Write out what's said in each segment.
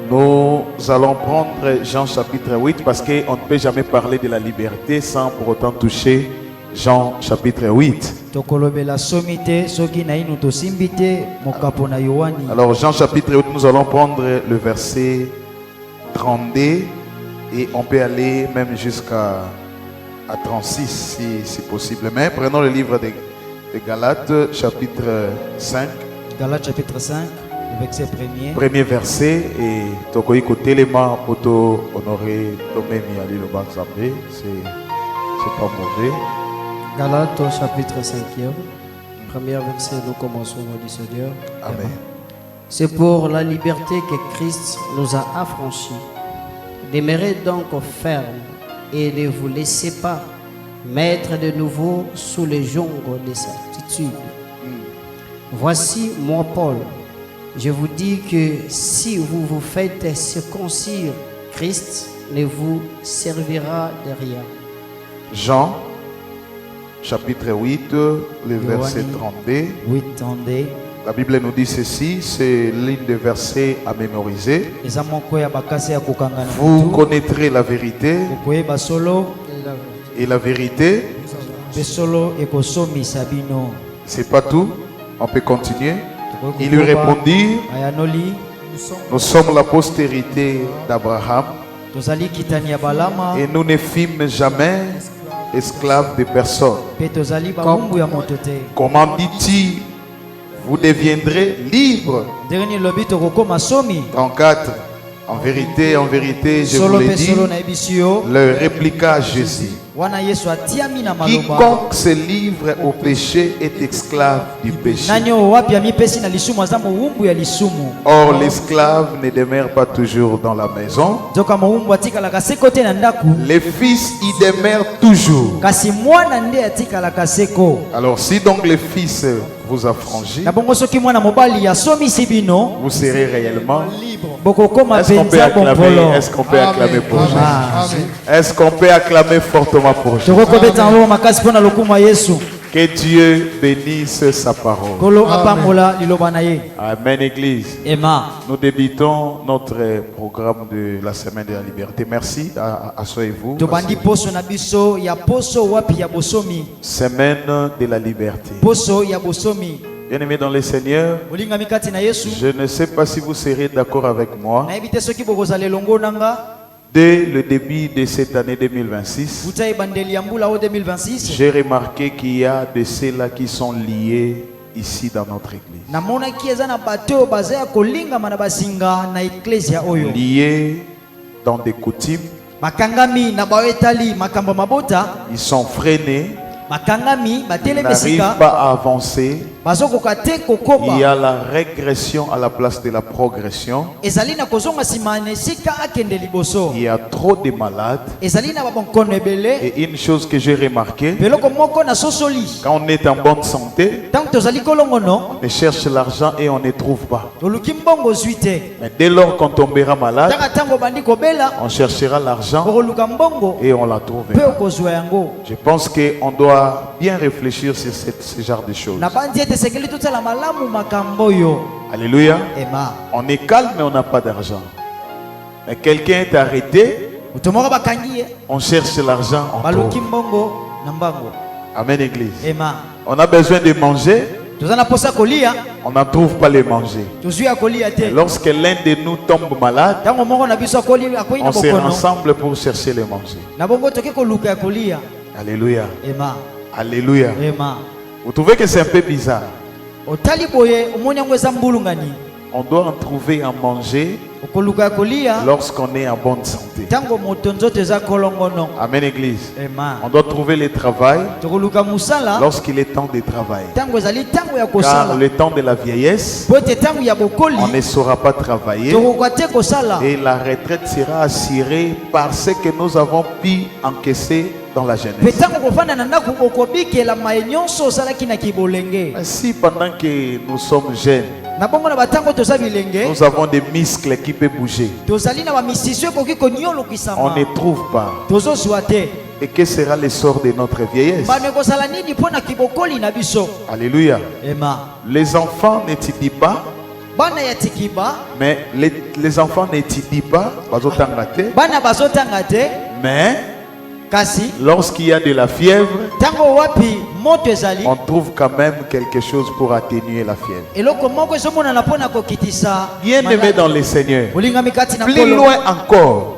Nous allons prendre Jean chapitre 8 parce qu'on ne peut jamais parler de la liberté sans pour autant toucher Jean chapitre 8. Alors Jean chapitre 8, nous allons prendre le verset 32 et on peut aller même jusqu'à 36 si possible. Mais prenons le livre de Galates chapitre 5. Galates chapitre 5. Verset premier verset et tokoyi kotelema poto honoré tomemi ali lo banzambe, c'est pas mauvais. Galates chapitre 5e, premier verset, nous commençons au nom du Seigneur. Amen. C'est pour la liberté que Christ nous a affranchis. Demeurez donc fermes et ne vous laissez pas mettre de nouveau sous les joncs des certitudes. Voici moi Paul. Je vous dis que si vous vous faites circoncire, Christ ne vous servira de rien. Jean, chapitre 8, le verset 32. La Bible nous dit ceci, c'est l'une des versets à mémoriser. Vous connaîtrez la vérité et la vérité. C'est pas tout, on peut continuer. Il lui répondit, nous sommes la postérité d'Abraham et nous ne fûmes jamais esclaves de personne. Comment dit-il, vous deviendrez libres? 34. En vérité, je vous l'ai dit, leur répliqua Jésus. Quiconque se livre au péché est esclave du péché. Or, l'esclave ne demeure pas toujours dans la maison. Les fils y demeurent toujours. Alors, si donc les fils vous affranchit, vous serez réellement libre. Est-ce qu'on peut acclamer pour Jésus? Est-ce qu'on peut acclamer fortement pour Jésus? Que Dieu bénisse sa parole. Amen, Église. Nous débutons notre programme de la semaine de la liberté. Merci, asseyez-vous. Semaine de la liberté. Bien-aimés dans le Seigneur, je ne sais pas si vous serez d'accord avec moi. Dès le début de cette année 2026, j'ai remarqué qu'il y a de ceux-là qui sont liés ici dans notre église. Liés dans des coutumes. Ils sont freinés. Ils n'arrivent pas à avancer. Il y a la régression à la place de la progression. Il y a trop de malades. Et une chose que j'ai remarqué, quand on est en bonne santé, on cherche l'argent et on ne trouve pas. Mais dès lors qu'on tombera malade, on cherchera l'argent et on la trouvera. Je pense qu'on doit bien réfléchir sur ce genre de choses. Alléluia. On est calme mais on n'a pas d'argent. Mais quelqu'un est arrêté, on cherche l'argent, on trouve. Amen, Église. On a besoin de manger, on n'en trouve pas les manger. Et lorsque l'un de nous tombe malade, on se rassemble pour chercher les manger. Alléluia. Alléluia. Vous trouvez que c'est un peu bizarre? On doit en trouver à manger lorsqu'on est en bonne santé. Amen, Église. On doit trouver le travail lorsqu'il est temps de travailler. Car le temps de la vieillesse, on ne saura pas travailler et la retraite sera assurée par ce que nous avons pu encaisser dans la jeunesse. Si pendant que nous sommes jeunes, nous avons des muscles qui peuvent bouger, on ne trouve pas. Et que sera le sort de notre vieillesse? Alléluia. Les enfants n'étudient pas Mais les enfants n'étudient pas, mais lorsqu'il y a de la fièvre, on trouve quand même quelque chose pour atténuer la fièvre. Bien-aimé dans le Seigneur, plus loin encore,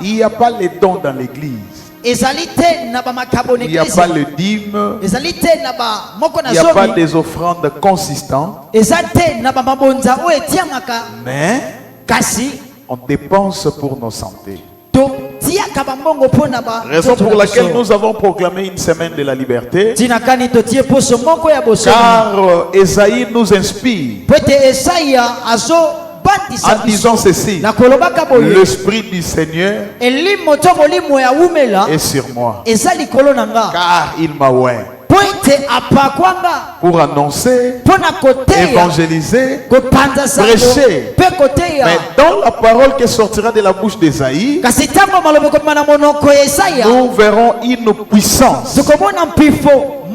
il n'y a pas les dons dans l'église. Il n'y a pas le dîme. Il n'y a pas des offrandes consistantes. Mais on dépense pour nos santé. Raison pour laquelle nous avons proclamé une semaine de la liberté. Car Esaïe nous inspire en disant ceci: l'Esprit du Seigneur est sur moi, car il m'a oint pour annoncer, évangéliser, prêcher. Mais dans la parole qui sortira de la bouche d'Esaïe, nous verrons une puissance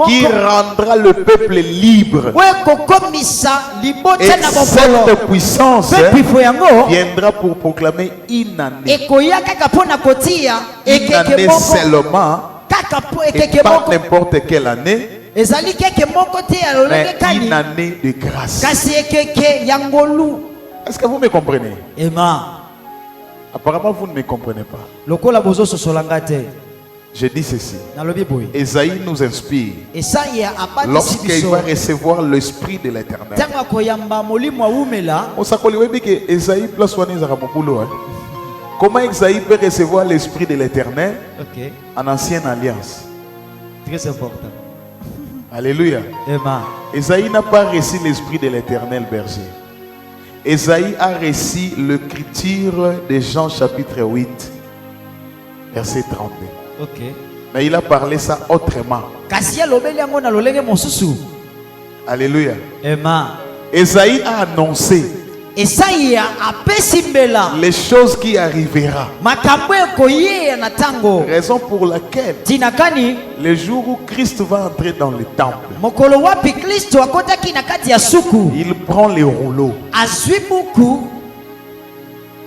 qui rendra le peuple libre. Et cette puissance viendra pour proclamer une année. Une année seulement, et pas n'importe quelle année, mais une année de grâce. Est-ce que vous me comprenez? Apparemment, vous ne me comprenez pas. Je dis ceci. Esaïe nous inspire. Lorsqu'il va recevoir l'Esprit de l'Éternel. Comment Esaïe peut recevoir l'Esprit de l'Éternel en ancienne alliance? Très important. Alléluia. Esaïe n'a pas reçu l'Esprit de l'Éternel, berger. Esaïe a reçu l'écriture de Jean chapitre 8, verset 32. Mais il a parlé ça autrement. Alléluia. Esaïe a annoncé les choses qui arriveront. Raison pour laquelle le jour où Christ va entrer dans le temple, il prend les rouleaux.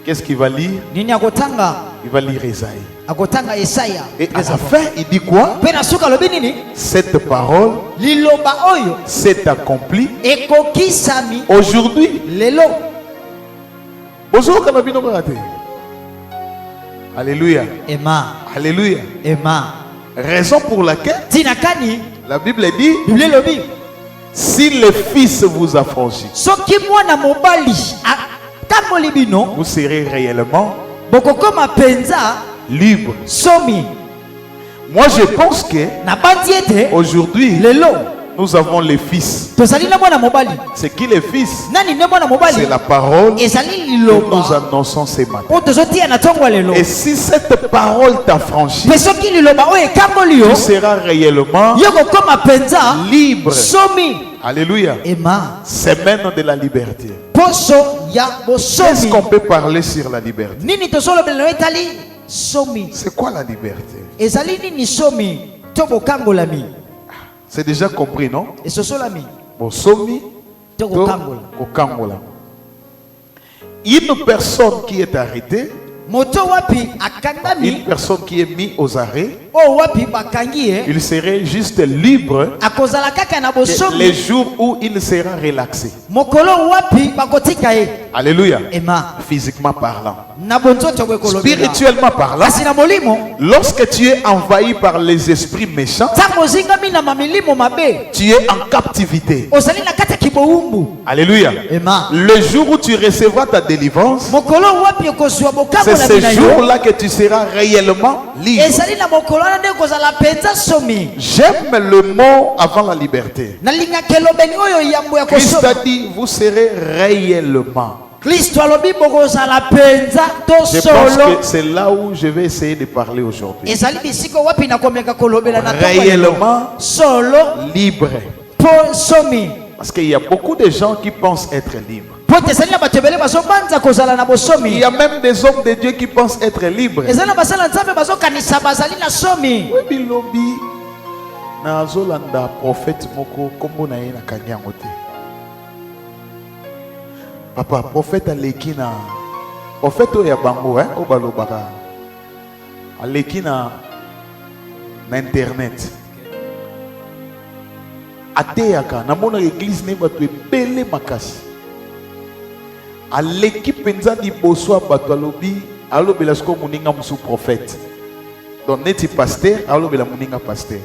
Qu'est-ce qu'il va lire? Il va lire Esaïe. Et à la fin, il dit quoi? Cette parole s'est accomplie aujourd'hui. Alléluia. Alléluia. Raison pour laquelle la Bible dit: si le Fils vous affranchit, vous serez réellement libre. Moi je pense que aujourd'hui nous avons les fils. C'est qui les fils? C'est la parole que nous annonçons ce matin. Et si cette parole t'affranchit, tu seras réellement libre. Alléluia. Semaine de la liberté. Qu'est-ce qu'on peut parler sur la liberté? C'est quoi la liberté? C'est déjà compris, non? Une personne qui est arrêtée, une personne qui est mise aux arrêts, il serait juste libre les jours où il sera relaxé. Alléluia. Physiquement parlant. Spirituellement parlant, lorsque tu es envahi par les esprits méchants, tu es en captivité. Alléluia. Le jour où tu recevras ta délivrance, c'est ce jour-là que tu seras réellement libre. J'aime le mot avant la liberté. Christ a dit: vous serez réellement. Je pense que c'est là où je vais essayer de parler aujourd'hui. Réellement libre. Parce qu'il y a beaucoup de gens qui pensent être libres. Il y a même des hommes de Dieu qui pensent être libres. Papa, prophète Alekina. Prophète Oyabango, hein, Obalobara. Alekina na internet. Ateyaka, na mona église ne ba tu belé makasi. Aleki penza di boswa batalobi, alo belasko muninga musu prophète. Donc neti pasteur, alo bela muninga pasteur.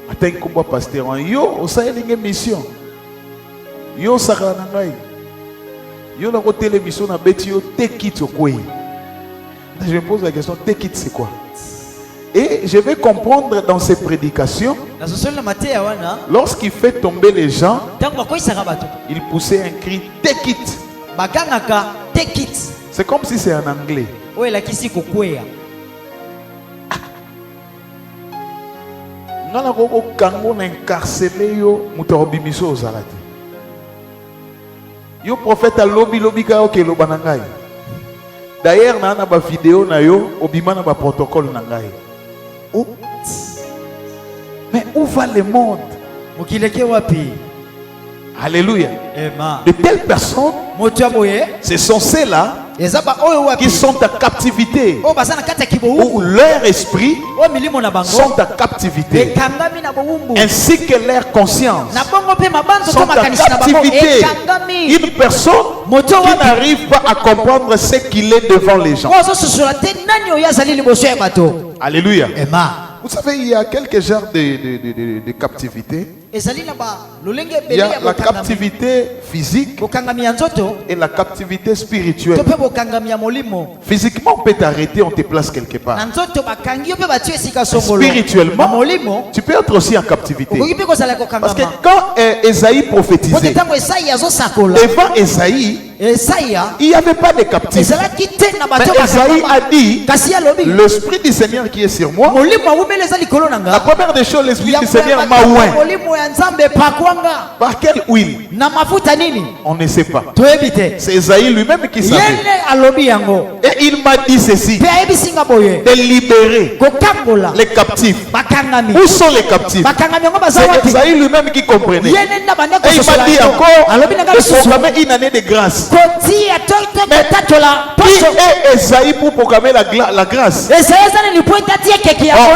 Ateng kumba pasteur, yo osayelinge mission. Yo sakana ngai. Yo na ko télévision na beti yo take it okwe. Je me pose la question, take it c'est quoi? Et je vais comprendre dans ses prédications, lorsqu'il fait tomber les gens, il poussait un cri, take it. C'est comme si c'est en anglais. Yo prophète a lobby ka ok lobanangai. D'ailleurs na ba vidéo na yo obima na ba protocole na ngai. Oh. Mais où va le monde? Alléluia. De telles personnes, ce sont ceux-là qui sont à captivité, où leur esprit sont à captivité, ainsi que leur conscience sont à captivité. Une personne qui n'arrive pas à comprendre ce qu'il est devant les gens. Alléluia. Vous savez, il y a quelques genres de captivité. Il y a la captivité physique et la captivité spirituelle. Physiquement, on peut t'arrêter, on te place quelque part. Spirituellement, tu peux être aussi en captivité. Parce que quand Esaïe prophétisait, devant Esaïe, il n'y avait pas de captifs. Mais Esaïe a dit, l'Esprit du Seigneur qui est sur moi. La première des choses, l'Esprit du Seigneur m'a oint. Par quelle huile? On ne sait pas. C'est Esaïe lui-même qui savait. Et il m'a dit ceci, de libérer les captifs. Où sont les captifs? C'est Esaïe lui-même qui comprenait. Et il m'a dit encore de proclamer une année de grâce. Mais qui est Esaïe pour proclamer la grâce? Or,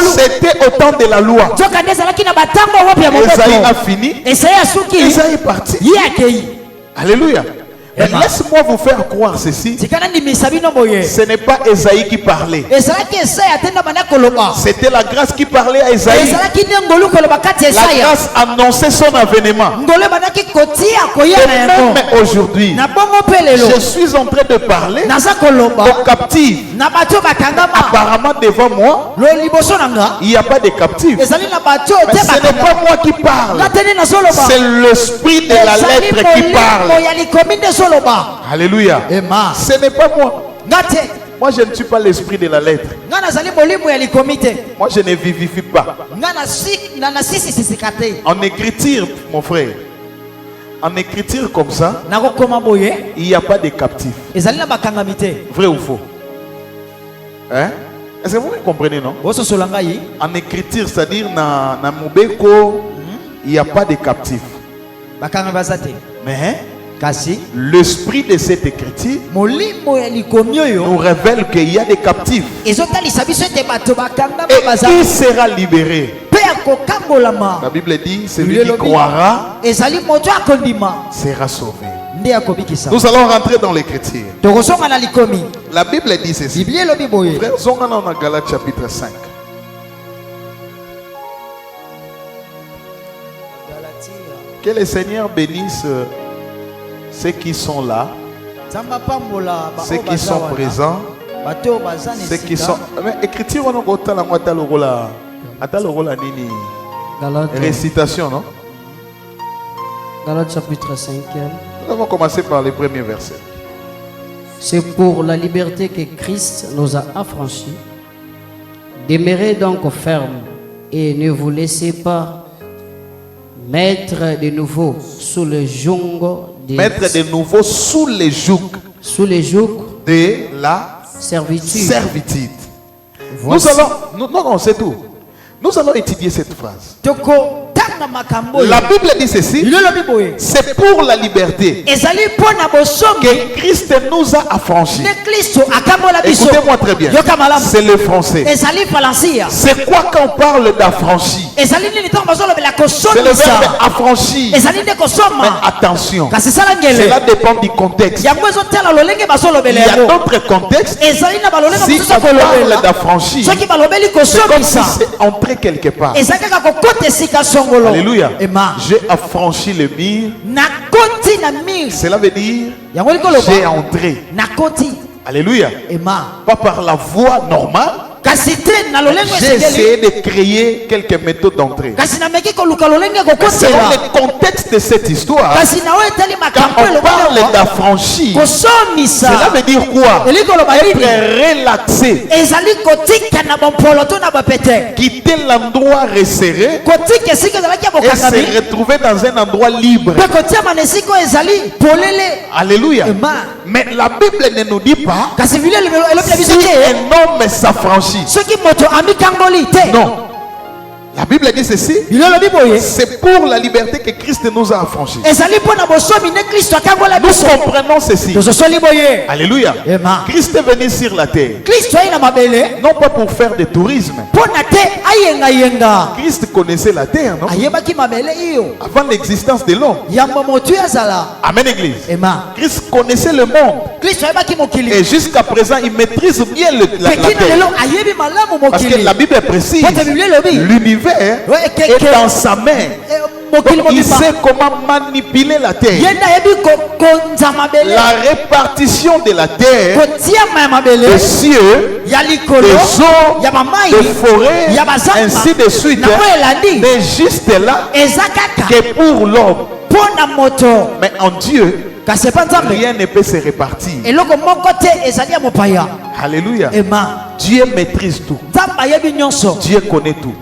c'était au temps de la loi. Esaïe a fini. Esaïe est parti. Alléluia. Laisse-moi vous faire croire ceci. Ce n'est pas Esaïe qui parlait. C'était la grâce qui parlait à Esaïe. La grâce annonçait son avènement. Et même aujourd'hui, je suis en train de parler aux captifs. Apparemment devant moi, il n'y a pas de captifs. Mais ce n'est pas moi qui parle. C'est l'esprit de la lettre qui parle. Alléluia. Ce n'est pas moi. Moi je ne suis pas l'esprit de la lettre. Moi je ne vivifie pas. En écriture, mon frère, en écriture comme ça, il n'y a pas de captifs. Vrai ou faux? Hein? Est-ce que vous comprenez, non? En écriture, c'est-à-dire dans Mobeko, il n'y a pas de captifs. Mais l'esprit de cette écriture nous révèle qu'il y a des captifs. Et qui sera libéré? La Bible dit, celui qui croira sera sauvé. Nous allons rentrer dans l'écriture. La Bible dit ceci. Frère, on a Galates chapitre 5. Que le Seigneur bénisse ceux qui sont là, ceux qui sont présents, ceux qui sont... Mais écriture, on a nini récitation, non? Galates chapitre 5. Nous allons commencer par les premiers versets. C'est pour la liberté que Christ nous a affranchis. Demeurez donc fermes et ne vous laissez pas mettre de nouveau sous le joug de la servitude. Nous allons, non, c'est tout. Nous allons étudier cette phrase. La Bible dit ceci. C'est pour la liberté que Christ nous a affranchis. Écoutez-moi très bien. C'est le français. C'est quoi quand on parle d'affranchi? C'est le verbe affranchi. Mais attention, cela dépend du contexte. Il y a d'autres contextes. Si on parle d'affranchi, c'est comme si c'est entré quelque part. Alléluia. J'ai affranchi le mur. Cela veut dire j'ai entré. Alléluia. Pas par la voie normale. J'ai essayé de créer quelques méthodes d'entrée. Selon le contexte de cette histoire, quand on parle d'affranchi, cela veut dire quoi? Être relaxé, quitter l'endroit resserré et se retrouver dans un endroit libre. Alléluia. Mais la Bible ne nous dit pas si un homme s'affranchit. Non. La Bible dit ceci. C'est pour la liberté que Christ nous a affranchis. Nous comprenons ceci. Alléluia. Christ est venu sur la terre. Non pas pour faire du tourisme. Christ connaissait la terre, non? Avant l'existence de l'homme. Amen, Église. Christ connaissait le monde. Et jusqu'à présent, il maîtrise bien la terre. Parce que la Bible est précise. L'univers est dans sa main. Il sait comment manipuler la terre. La répartition de la terre, des cieux, des eaux, des forêts, ainsi de suite, n'est juste là que pour l'homme. Mais en Dieu, rien ne peut se répartir. Alléluia. Dieu maîtrise tout. Dieu connaît tout.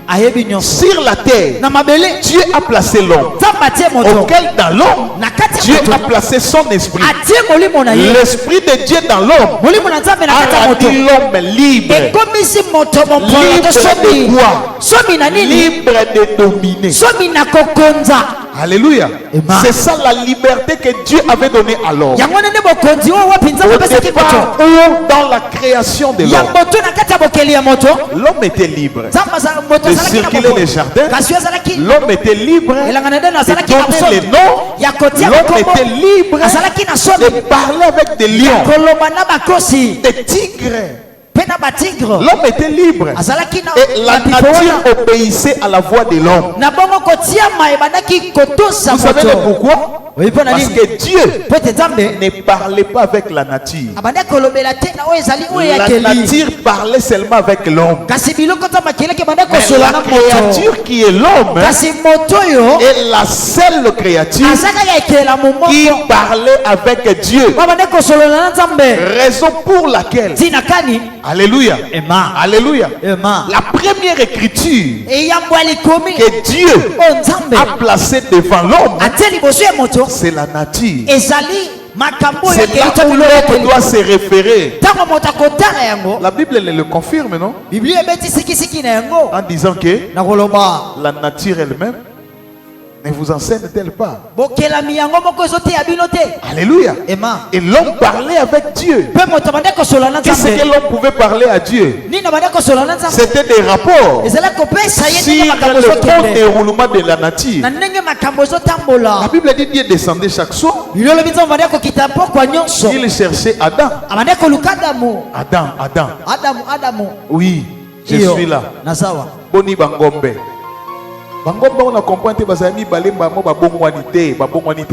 Sur la terre, Dieu a placé l'homme. Auquel dans l'homme, Dieu a placé son esprit. L'esprit de Dieu dans l'homme a rendu l'homme libre. Libre de quoi? Libre de dominer. Alléluia. C'est ça la liberté que Dieu avait donnée à l'homme. Au départ, ou dans la création de l'homme, l'homme était libre de circuler les jardins. L'homme était libre de donner les noms. L'homme était libre de parler avec des lions, des tigres. L'homme était libre et la nature obéissait à la voix de l'homme. Vous savez pourquoi? Parce que Dieu ne parlait pas avec la nature. La nature parlait seulement avec l'homme. Mais la créature qui est l'homme est la seule créature qui parlait avec Dieu. Raison pour laquelle, alléluia, alléluia, la première écriture que Dieu a placée devant l'homme, c'est la nature. C'est là où l'homme doit se référer. La Bible le confirme, non? En disant que la nature elle-même ne vous enseigne-t-elle pas? Alléluia. Et l'homme parlait avec Dieu. Qu'est-ce que l'homme pouvait parler à Dieu? C'était des rapports sur le bon déroulement de la nature. La Bible dit Dieu descendait chaque soir. Il cherchait Adam. Adam. Oui, je suis là. Boni Bangombe. Bangomba on a compris bazami balemba mo babongwanité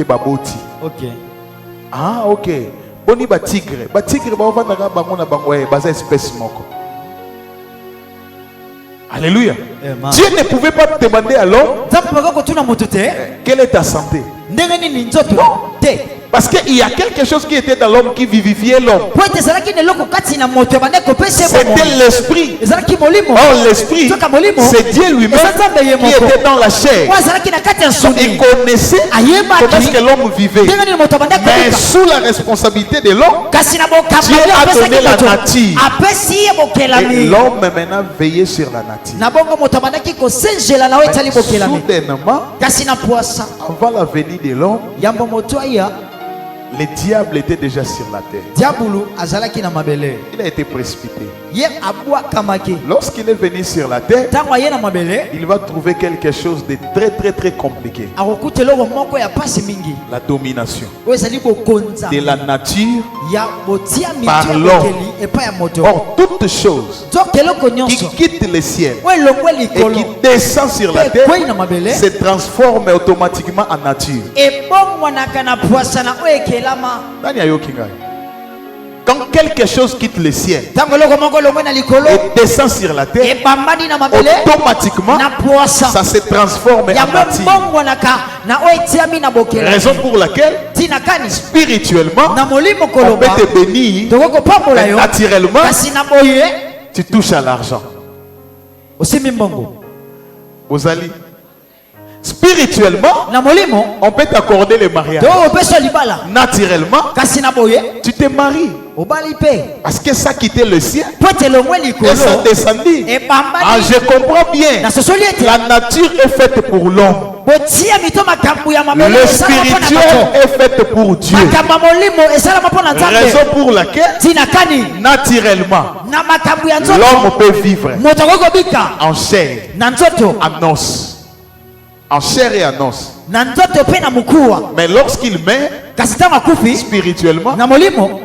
baboti. OK. Ah OK. Boni ba tigre ba vanda ka bango na bango baza espèce moko. Alléluia. Dieu ne pouvait pas demander à l'homme quelle est ta santé. Parce qu'il y a quelque chose qui était dans l'homme qui vivifiait l'homme. C'était l'esprit. Or l'esprit, c'est Dieu lui-même qui était dans la chair. Donc, il connaissait comment est-ce que l'homme vivait. Mais sous la responsabilité de l'homme, Dieu a donné la nature. Et l'homme maintenant veillait sur la nature. Soudainement, avant la venue de l'homme, le diable était déjà sur la terre. Il a été précipité. Lorsqu'il est venu sur la terre, il va trouver quelque chose de très très très compliqué. La domination de la nature par l'homme. Or, toute chose qui quitte le ciel et qui descend sur la terre se transforme automatiquement en nature. Quand quelque chose quitte le ciel et descend sur la terre, automatiquement ça se transforme en nature. Raison pour laquelle spirituellement on peut te bénir, mais naturellement tu touches à l'argent. Vous allez spirituellement, on peut t'accorder le mariage. Naturellement, tu te maries. Parce que ça quittait le ciel et ça descendit. Ah, je comprends bien. La nature est faite pour l'homme. Le spirituel est fait pour Dieu. Raison pour laquelle naturellement l'homme peut vivre en chair, en os. En chair et en os. Mais lorsqu'il meurt, spirituellement,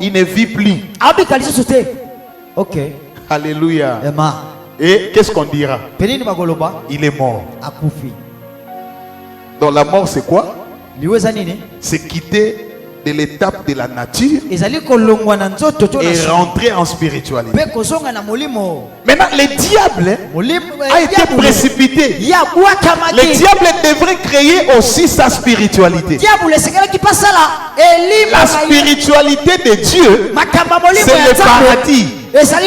il ne vit plus. Ok. Alléluia. Et qu'est-ce qu'on dira? Il est mort. Donc la mort c'est quoi? C'est quitter de l'étape de la nature et rentrer en spiritualité. Maintenant, le diable a été précipité. Le diable devrait créer aussi sa spiritualité. La spiritualité de Dieu, c'est le paradis. C'est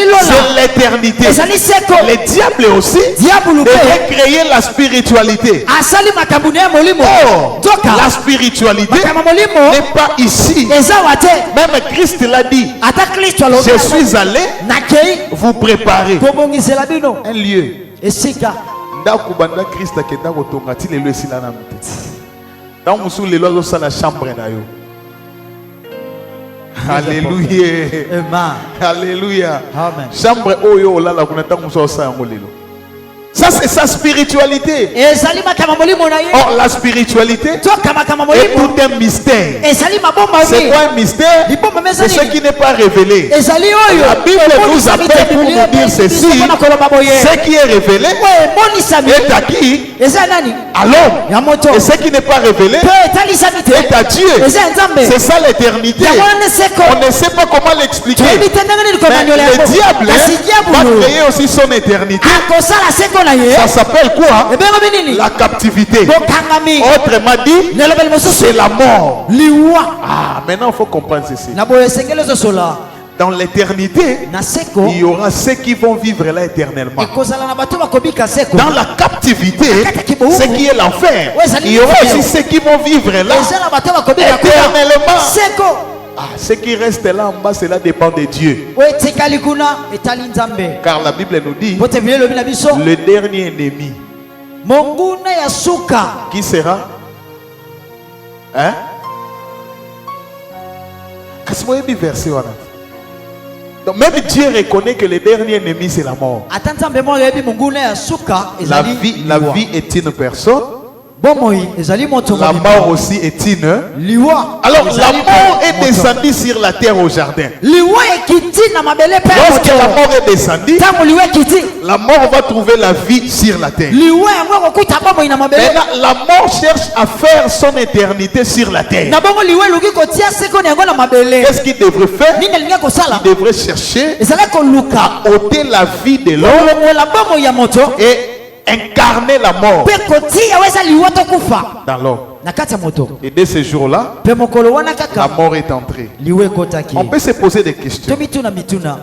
l'éternité. Le diable aussi devrait créer la spiritualité. Oh, la spiritualité n'est pas ici. Même Christ l'a dit. Je suis allé vous préparer un lieu. Alléluia. Alléluia. Chambre oyo la kunata musosa ngolelo. Ça c'est sa spiritualité. Or la spiritualité est tout un mystère. C'est quoi un mystère? C'est ce qui n'est pas révélé. La Bible nous appelle pour nous dire ceci. Ce qui est révélé est à qui? À l'homme. Et ce qui n'est pas révélé est à Dieu. C'est ça l'éternité. On ne sait pas comment l'expliquer. Mais le diable va créer aussi son éternité. Ça s'appelle quoi? La captivité. Autrement dit, c'est la mort. Ah, maintenant il faut comprendre ceci. Dans l'éternité, il y aura ceux qui vont vivre là éternellement. Dans la captivité, ce qui est l'enfer, il y aura aussi ceux qui vont vivre là éternellement. Ah, ce qui reste là en bas, cela dépend de Dieu. Car la Bible nous dit le dernier ennemi. Qui sera? Hein? Donc même Dieu reconnaît que le dernier ennemi c'est la mort. La vie est une personne. La mort aussi est une. Alors la mort est descendue sur la terre au jardin. Lorsque la mort est descendue, la mort va trouver la vie sur la terre. Maintenant, la mort cherche à faire son éternité sur la terre. Qu'est-ce qu'il devrait faire? Il devrait chercher à ôter la vie de l'homme et incarner la mort dans l'homme. Et dès ce jour-là, la mort est entrée. On peut se poser des questions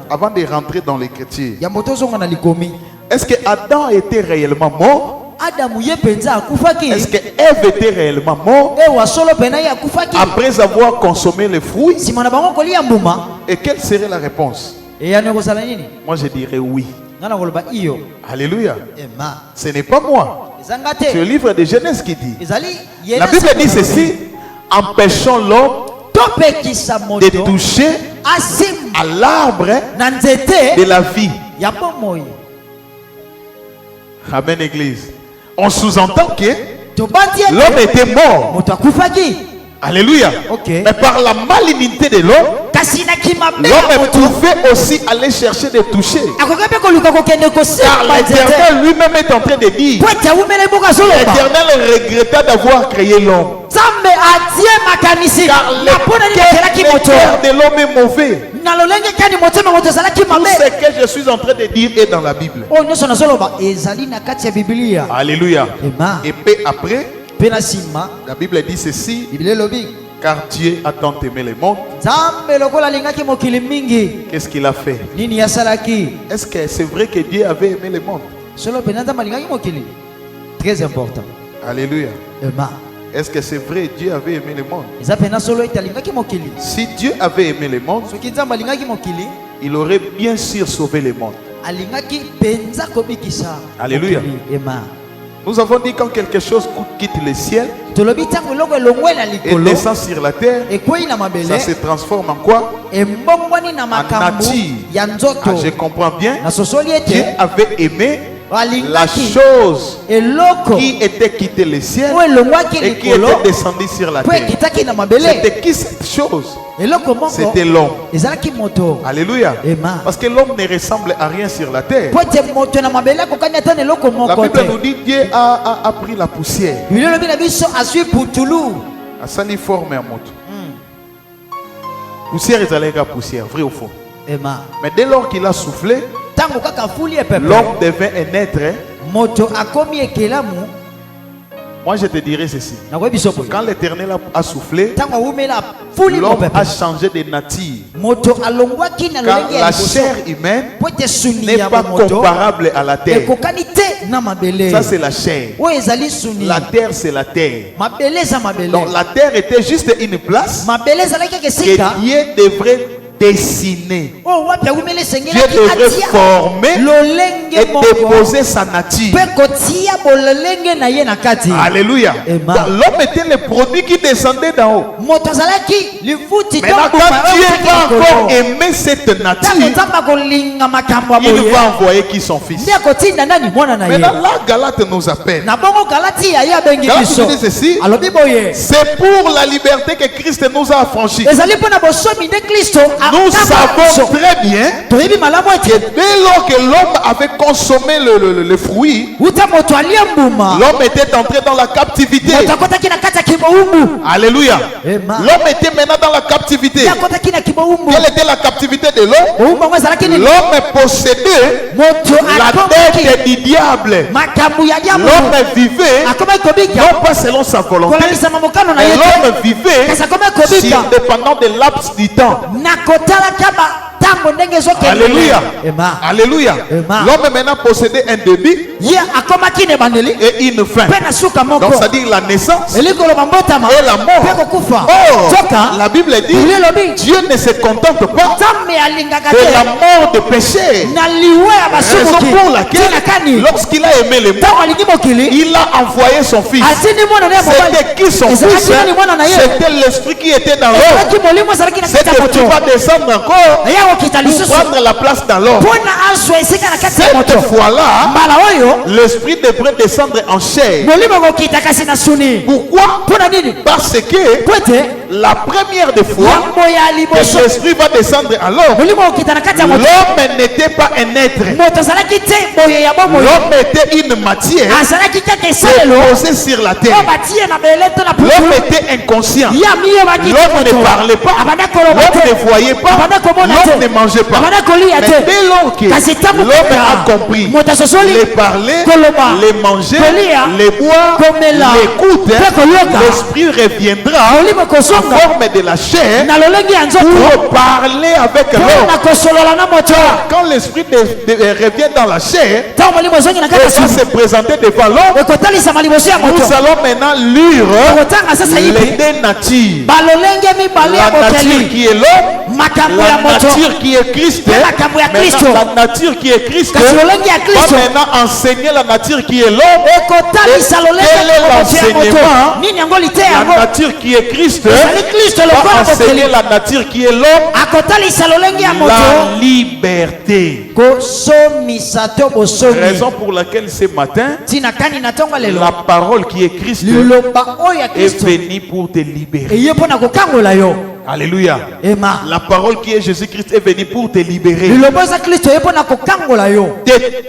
avant de rentrer dans l'écriture. Est-ce que Adam était réellement mort? Est-ce que Ève était réellement morte après avoir consommé les fruits? Et quelle serait la réponse? Moi je dirais oui. Alléluia. Ce n'est pas moi. C'est le livre de Genèse qui dit. La Bible dit ceci: empêchons l'homme de toucher à l'arbre de la vie. Amen, Église. On sous-entend que l'homme était mort. Alléluia. Okay. Mais par la malignité de l'homme, l'homme pouvait aussi aller chercher de toucher. Car l'Éternel lui-même est en train de dire, l'Éternel regretta d'avoir créé l'homme. Car le cœur de l'homme est mauvais. Tout ce que je suis en train de dire est dans la Bible. Alléluia. Et peu après, la Bible dit ceci: car Dieu a tant aimé le monde. Qu'est-ce qu'il a fait? Est-ce que c'est vrai que Dieu avait aimé le monde? Très important. Alléluia. Est-ce que c'est vrai Dieu avait aimé le monde? Si Dieu avait aimé le monde, il aurait bien sûr sauvé le monde. Alléluia. Nous avons dit quand quelque chose quitte le ciel et descend sur la terre, ça se transforme en quoi? En nature. Ah, je comprends bien. Dieu avait aimé la chose qui était quittée le ciel et qui était descendue sur la terre. C'était qui cette chose? C'était l'homme. Alléluia. Parce que l'homme ne ressemble à rien sur la terre. La Bible nous dit Dieu a pris la poussière. A sani forme à moto. Poussière est allée à poussière, vrai ou faux? Mais dès lors qu'il a soufflé, l'homme devint un être. Moi je te dirais ceci: quand l'Éternel a soufflé, l'homme a changé de nature. Car la chair humaine n'est pas comparable à la terre. Ça c'est la chair. La terre c'est la terre. Donc la terre était juste une place que Dieu devrait dessiner. Dieu devrait former et déposer sa nature. Alléluia. L'homme était le produit qui descendait d'en haut. Maintenant quand Dieu va encore aimer cette nature, il va envoyer qui? Son fils. Maintenant là Galate nous appelle. Galate nous dit ceci: c'est pour la liberté que Christ nous a affranchis. Nous savons très bien que dès lors que l'homme avait consommé le fruit, l'homme était entré dans la captivité. Alléluia. L'homme était maintenant dans la captivité. Quelle était la captivité de l'homme? L'homme possédait la tête du diable. L'homme vivait non pas selon sa volonté, mais l'homme vivait dépendant de laps du temps. Alléluia. Alléluia. L'homme maintenant possédait un début et une fin. Donc ça dit la naissance et la mort. Or, la Bible dit Dieu ne se contente pas de la mort de péché. Raison pour laquelle lorsqu'il a aimé le monde, il a envoyé son fils. C'était qui son fils? C'était l'esprit qui était dans l'homme. C'était qui va descendre encore pour prendre la place dans l'homme. Cette fois-là, l'esprit devrait descendre en chair. Pourquoi? Parce que la première des fois que l'esprit va descendre en l'homme, l'homme n'était pas un être. L'homme était une matière posée sur la terre. L'homme était inconscient. L'homme ne parlait pas. L'homme ne voyait pas. L'homme ne mangeait pas. Mais dès lors que l'homme a compris les parler, les manger, les boire, l'écouter, l'esprit reviendra en forme de la chair pour parler avec l'homme. Quand l'esprit revient dans la chair, il va se présenter devant l'homme. Nous allons maintenant lire les deux natures. La nature qui est l'homme, la nature qui est Christ. Maintenant, la nature qui est Christ va maintenant enseigner la nature qui est l'homme. Quel est l'enseignement? La nature qui est Christ va enseigner la nature qui est l'homme. La liberté. Raison pour laquelle ce matin, la parole qui est Christ est venue pour te libérer. Alléluia. La parole qui est Jésus-Christ est venue pour te libérer de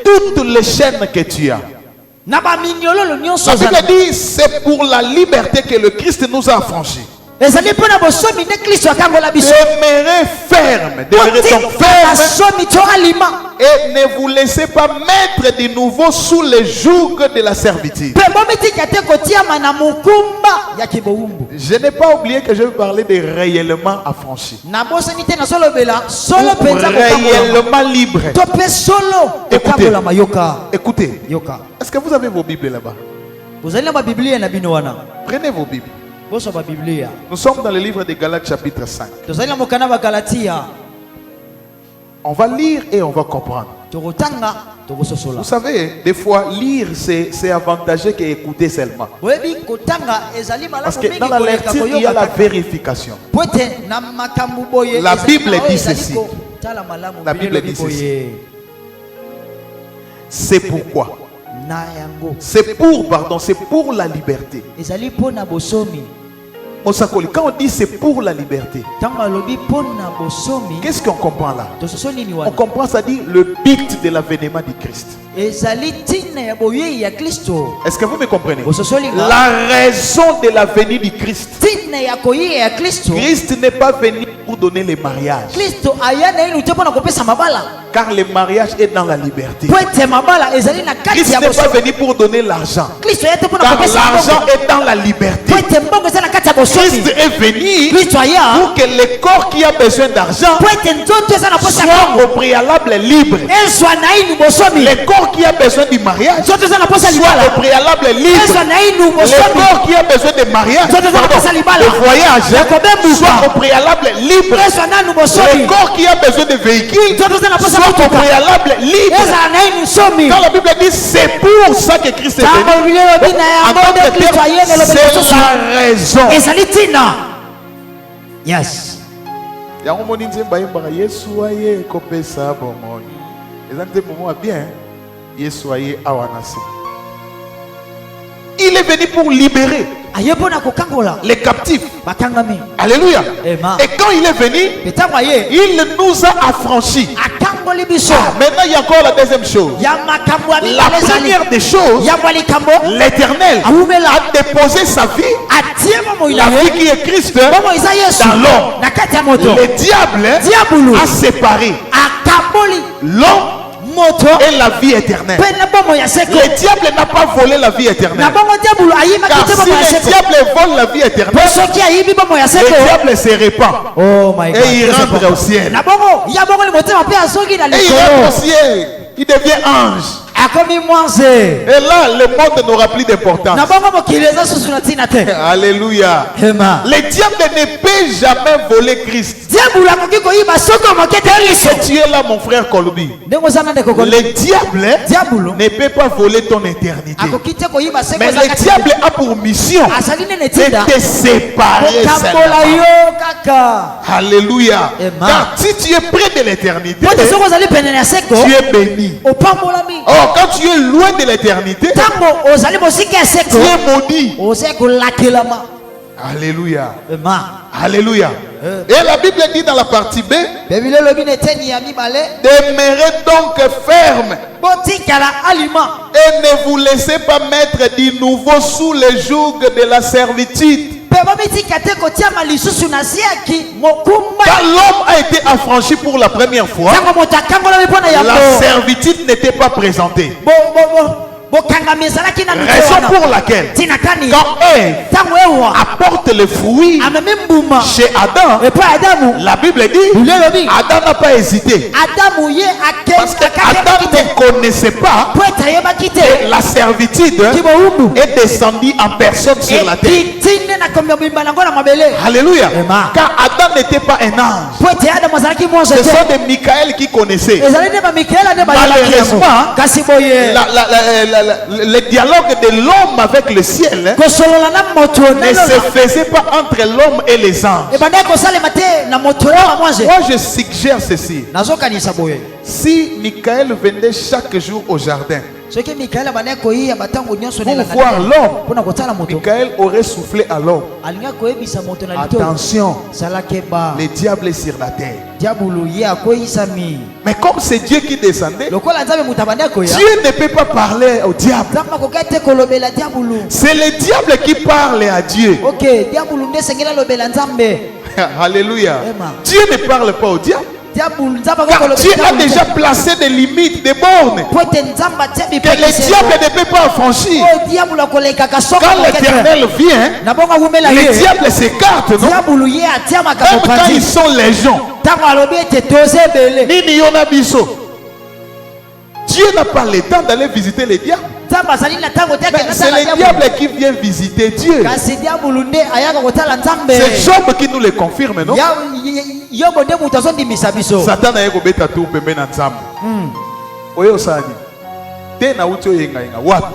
toutes les chaînes que tu as. La Bible dit c'est pour la liberté que le Christ nous a affranchis. Demeurez ferme, demeurez donc ferme et ne vous laissez pas mettre de nouveau sous le joug de la servitude. Je n'ai pas oublié que je vais parler de réellement affranchi. Réellement libre. Écoutez. Est-ce que vous avez vos Bibles là-bas? Prenez vos Bibles. Nous sommes dans le livre de Galates chapitre 5. On va lire et on va comprendre. Vous savez, des fois, lire c'est avantageux qu'écouter seulement. Parce que dans la lecture, il y a la vérification. La Bible dit ceci. La Bible dit ceci. C'est pourquoi. C'est pour la liberté. Quand on dit c'est pour la liberté, qu'est-ce qu'on comprend là? On comprend, ça dit le but de l'avènement du Christ. Est-ce que vous me comprenez? La raison de la venue du Christ. Christ n'est pas venu pour donner les mariages. Car le mariage est dans la liberté. Christ n'est pas venu pour donner l'argent. Car l'argent est dans la liberté. Christ est venu pour que le corps qui a besoin d'argent soit au préalable libre. Le corps qui a besoin du mariage soit au préalable libre. Le corps qui a besoin de mariage, de voyage, soit au préalable libre. Le corps qui a besoin de véhicule soit au préalable libre. Quand la Bible dit c'est pour ça que Christ est venu, c'est la raison. Yes. Il est venu pour libérer les captifs. Alléluia. Et quand il est venu, il nous a affranchis. Maintenant, il y a encore la deuxième chose. La première des choses, l'Éternel a déposé sa vie, la vie qui est Christ, dans l'homme. Le diable a séparé l'homme et la vie éternelle. Le diable n'a pas volé la vie éternelle. Car si le diable vole la vie éternelle, le diable se répand. Et il rentre au ciel. Et il rentre au ciel. Il devient ange. Et là, le monde n'aura plus d'importance. Alléluia. Le diable ne peut jamais voler Christ. Tu es là, mon frère Kolobi. Le diable ne peut pas voler ton éternité. Mais le diable a pour mission de te séparer. Alléluia. Car si tu es près de l'éternité, tu es béni. Oh, quand tu es loin de l'éternité, tu es maudit. Alléluia. Alléluia. Et la Bible dit dans la partie B, demeurez donc ferme et ne vous laissez pas mettre de nouveau sous le joug de la servitude. Quand l'homme a été affranchi pour la première fois, la servitude n'était pas présentée. Raison pour laquelle, quand Ève apporte le fruit chez Adam, la Bible dit Adam n'a pas hésité. Parce que Adam ne connaissait pas que la servitude est descendue en personne sur la terre. Alléluia. Car Adam n'était pas un ange. Ce sont des Michael qui connaissaient. Malheureusement, le dialogue de l'homme avec le ciel ne se faisait pas entre l'homme et les anges. Moi je suggère ceci. Si Michael venait chaque jour au jardin pour voir l'homme, Michael aurait soufflé à l'homme. Attention, le diable est sur la terre. Mais comme c'est Dieu qui descendait, Dieu ne peut pas parler au diable. C'est le diable qui parle à Dieu. Alléluia. Dieu ne parle pas au diable. Car Dieu a déjà placé des limites, des bornes que le diable ne peut pas franchir. Quand l'Éternel vient, le diable s'écarte, non? Même quand ils sont légions. Dieu n'a pas le temps d'aller visiter les diables. C'est le diable qui vient visiter Dieu. C'est Job qui nous le confirme, non? Satan a été tout pembe na nzambe. Oyo sani. Te na uti oyenga yenga. Wapi?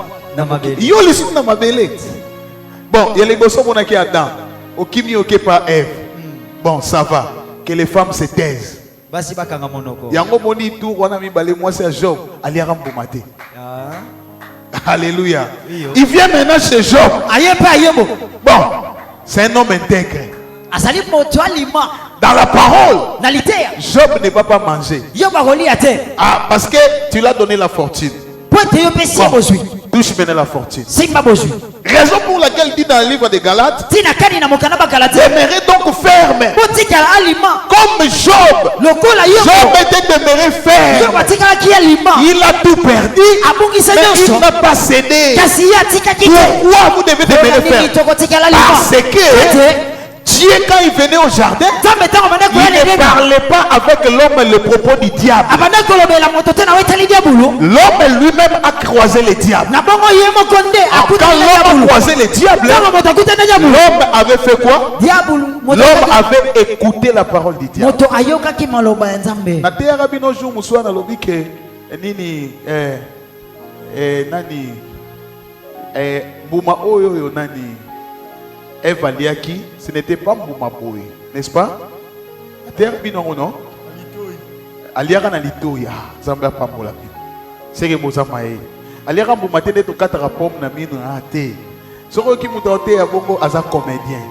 Yo lisu na mabele. Bon, il y a les bossons qui sont Adam. Okimi oké par Ève. Bon, ça va. Que les femmes se taisent. Yango moni tout wana mi balé moi c'est Job. Ali arambomate. Alléluia. Il vient maintenant chez Job. Bon, c'est un homme intègre. Dans la parole, Job ne va pas manger. Ah, parce que tu lui as donné la fortune. Bon, touche maintenant la fortune. Raison pour laquelle il dit dans le livre des Galates, demeurez donc ferme. Comme Job. Job était demeuré ferme. Il a tout perdu, mais il n'a pas cédé. Pourquoi vous devez demeurer ferme? Parce que Dieu, quand il venait au jardin, il ne parlait pas avec l'homme le propos du diable. L'homme lui-même a croisé le diable. Quand l'homme a croisé le diable, l'homme avait fait quoi? L'homme avait écouté la parole du diable. Eva liaki, ce n'était pas Mouma Boy, n'est-ce pas? Terre binongo non? Aliara na litoya, zamba pa mola bi. Sege bozama e. Aliara mbuma tene to katara pom na mino ate. Soko ki mutote ya bongo aza comédien.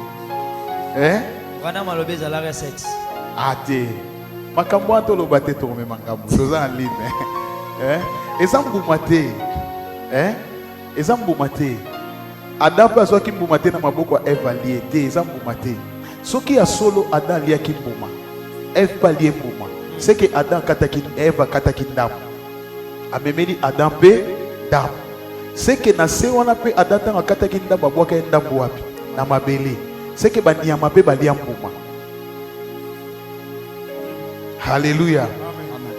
Wana malobe za la sexe. Ate. Makambo to lo bate to me mangamu. Toza en ligne. Ezambuma te. Ezambuma te. Adam peut avoir kimbuma te na maboko Eve lié te ezambuma te. Soki ya solo Adam lié kimbuma. Eve pas lié mbuma. C'est que Adam kataki Eve kataki ndam. Amemeli Adam pe dam. C'est que na se wana pe Adam tanga kataki ndam babwaka ndam wapi na mabele. C'est que banyama pe balia mbuma. Alléluia.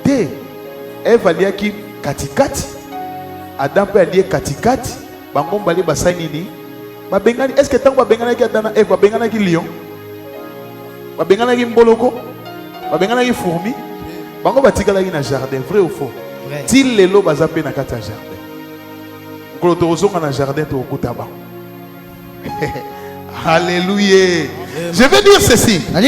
Te Eve lié ki katikati. Adam pe lié katikati. Bango mbali basani ni babengani. Est-ce que tango babengana ki Adana Eve babengana ki lion, babengana ki mboloko, babengana ki fourmi, bango batikala ki na jardin, vrai ou faux? Til lelo bazape na kata jardin. Ngolo tozonga na jardin to okuta ba. Alléluia. Je veux dire ceci. Quand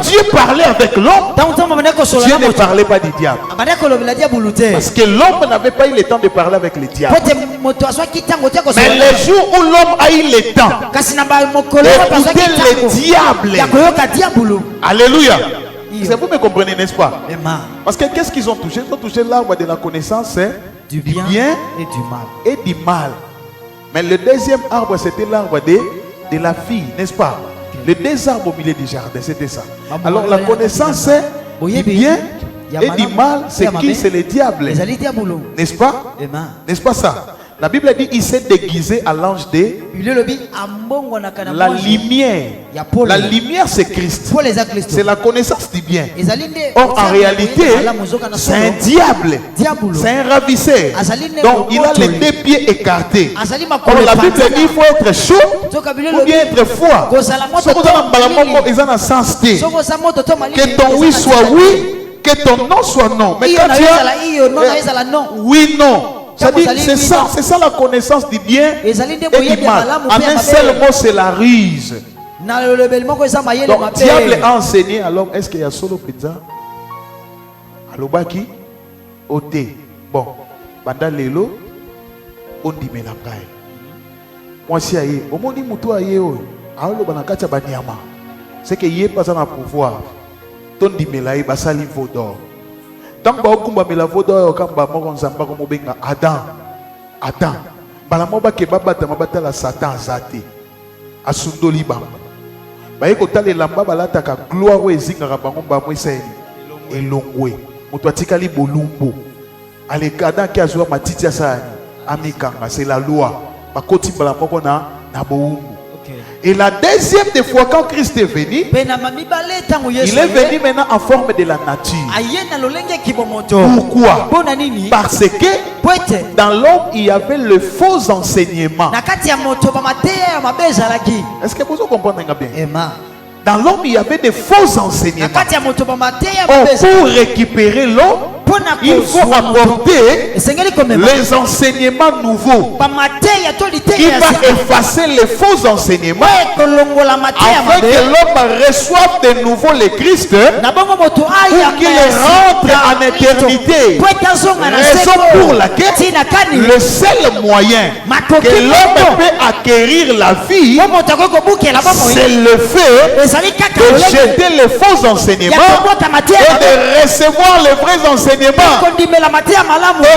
Dieu parlait avec l'homme, Dieu ne parlait pas du diable. Parce que l'homme n'avait pas eu le temps de parler avec le diable. Mais le jour où l'homme a eu le temps d'écouter le diable. Alléluia. Vous me comprenez, n'est-ce pas? Parce que qu'est-ce qu'ils ont touché? Ils ont touché l'arbre de la connaissance du bien et du mal. Et du mal. Mais le deuxième arbre, c'était l'arbre de de la vie, n'est-ce pas? Les deux arbres au milieu du jardin, c'était ça. Alors la connaissance du bien et du mal, c'est qui? C'est le diable. N'est-ce pas? N'est-ce pas ça? La Bible dit il s'est déguisé à l'ange de la lumière. La lumière, c'est Christ. C'est la connaissance du bien. Or, en réalité, c'est un diable. C'est un ravisseur. Donc, il a les deux pieds écartés. Or, la Bible dit il faut être chaud ou bien être froid. Que ton oui soit oui, que ton non soit non. Mais quand tu as oui, non. C'est ça la connaissance du bien et du mal. En un seul mot, c'est la ruse. Donc, diable a enseigné à l'homme, est-ce qu'il y a solo pizza? Alobaki, ote. Bon, pendant l'élo, on dit mais la paille. Moi, si aïe, au moins, moutou aïe, alors banakacha banyama. C'est que y est pas un pouvoir. Ton dit mais là, il va salir vaudor. Tant que vous avez la voix Adam, Adam, balamoba ke babata mabata la Satan zate, asundoli bamba. Baye kotale lamba balata ka gloire ezinga rabango ba mweseni, elongwe. Mutuatikali bolumbo. Ale kada ki azwa matiti asani, amikanga, c'est la loi. Bakoti balamoko na boumbu. Et la deuxième des fois quand Christ est venu, il est venu maintenant en forme de la nature. Pourquoi? Parce que dans l'homme il y avait le faux enseignement. Est-ce que vous comprenez bien? Dans l'homme il y avait des faux enseignements. Pour récupérer l'homme, il faut apporter les enseignements nouveaux qui va effacer les faux enseignements afin que l'homme reçoive de nouveau le Christ pour qu'il rentre en éternité. Raison pour laquelle le seul moyen que l'homme peut acquérir la vie, c'est le fait de jeter les faux enseignements et de recevoir les vrais enseignements.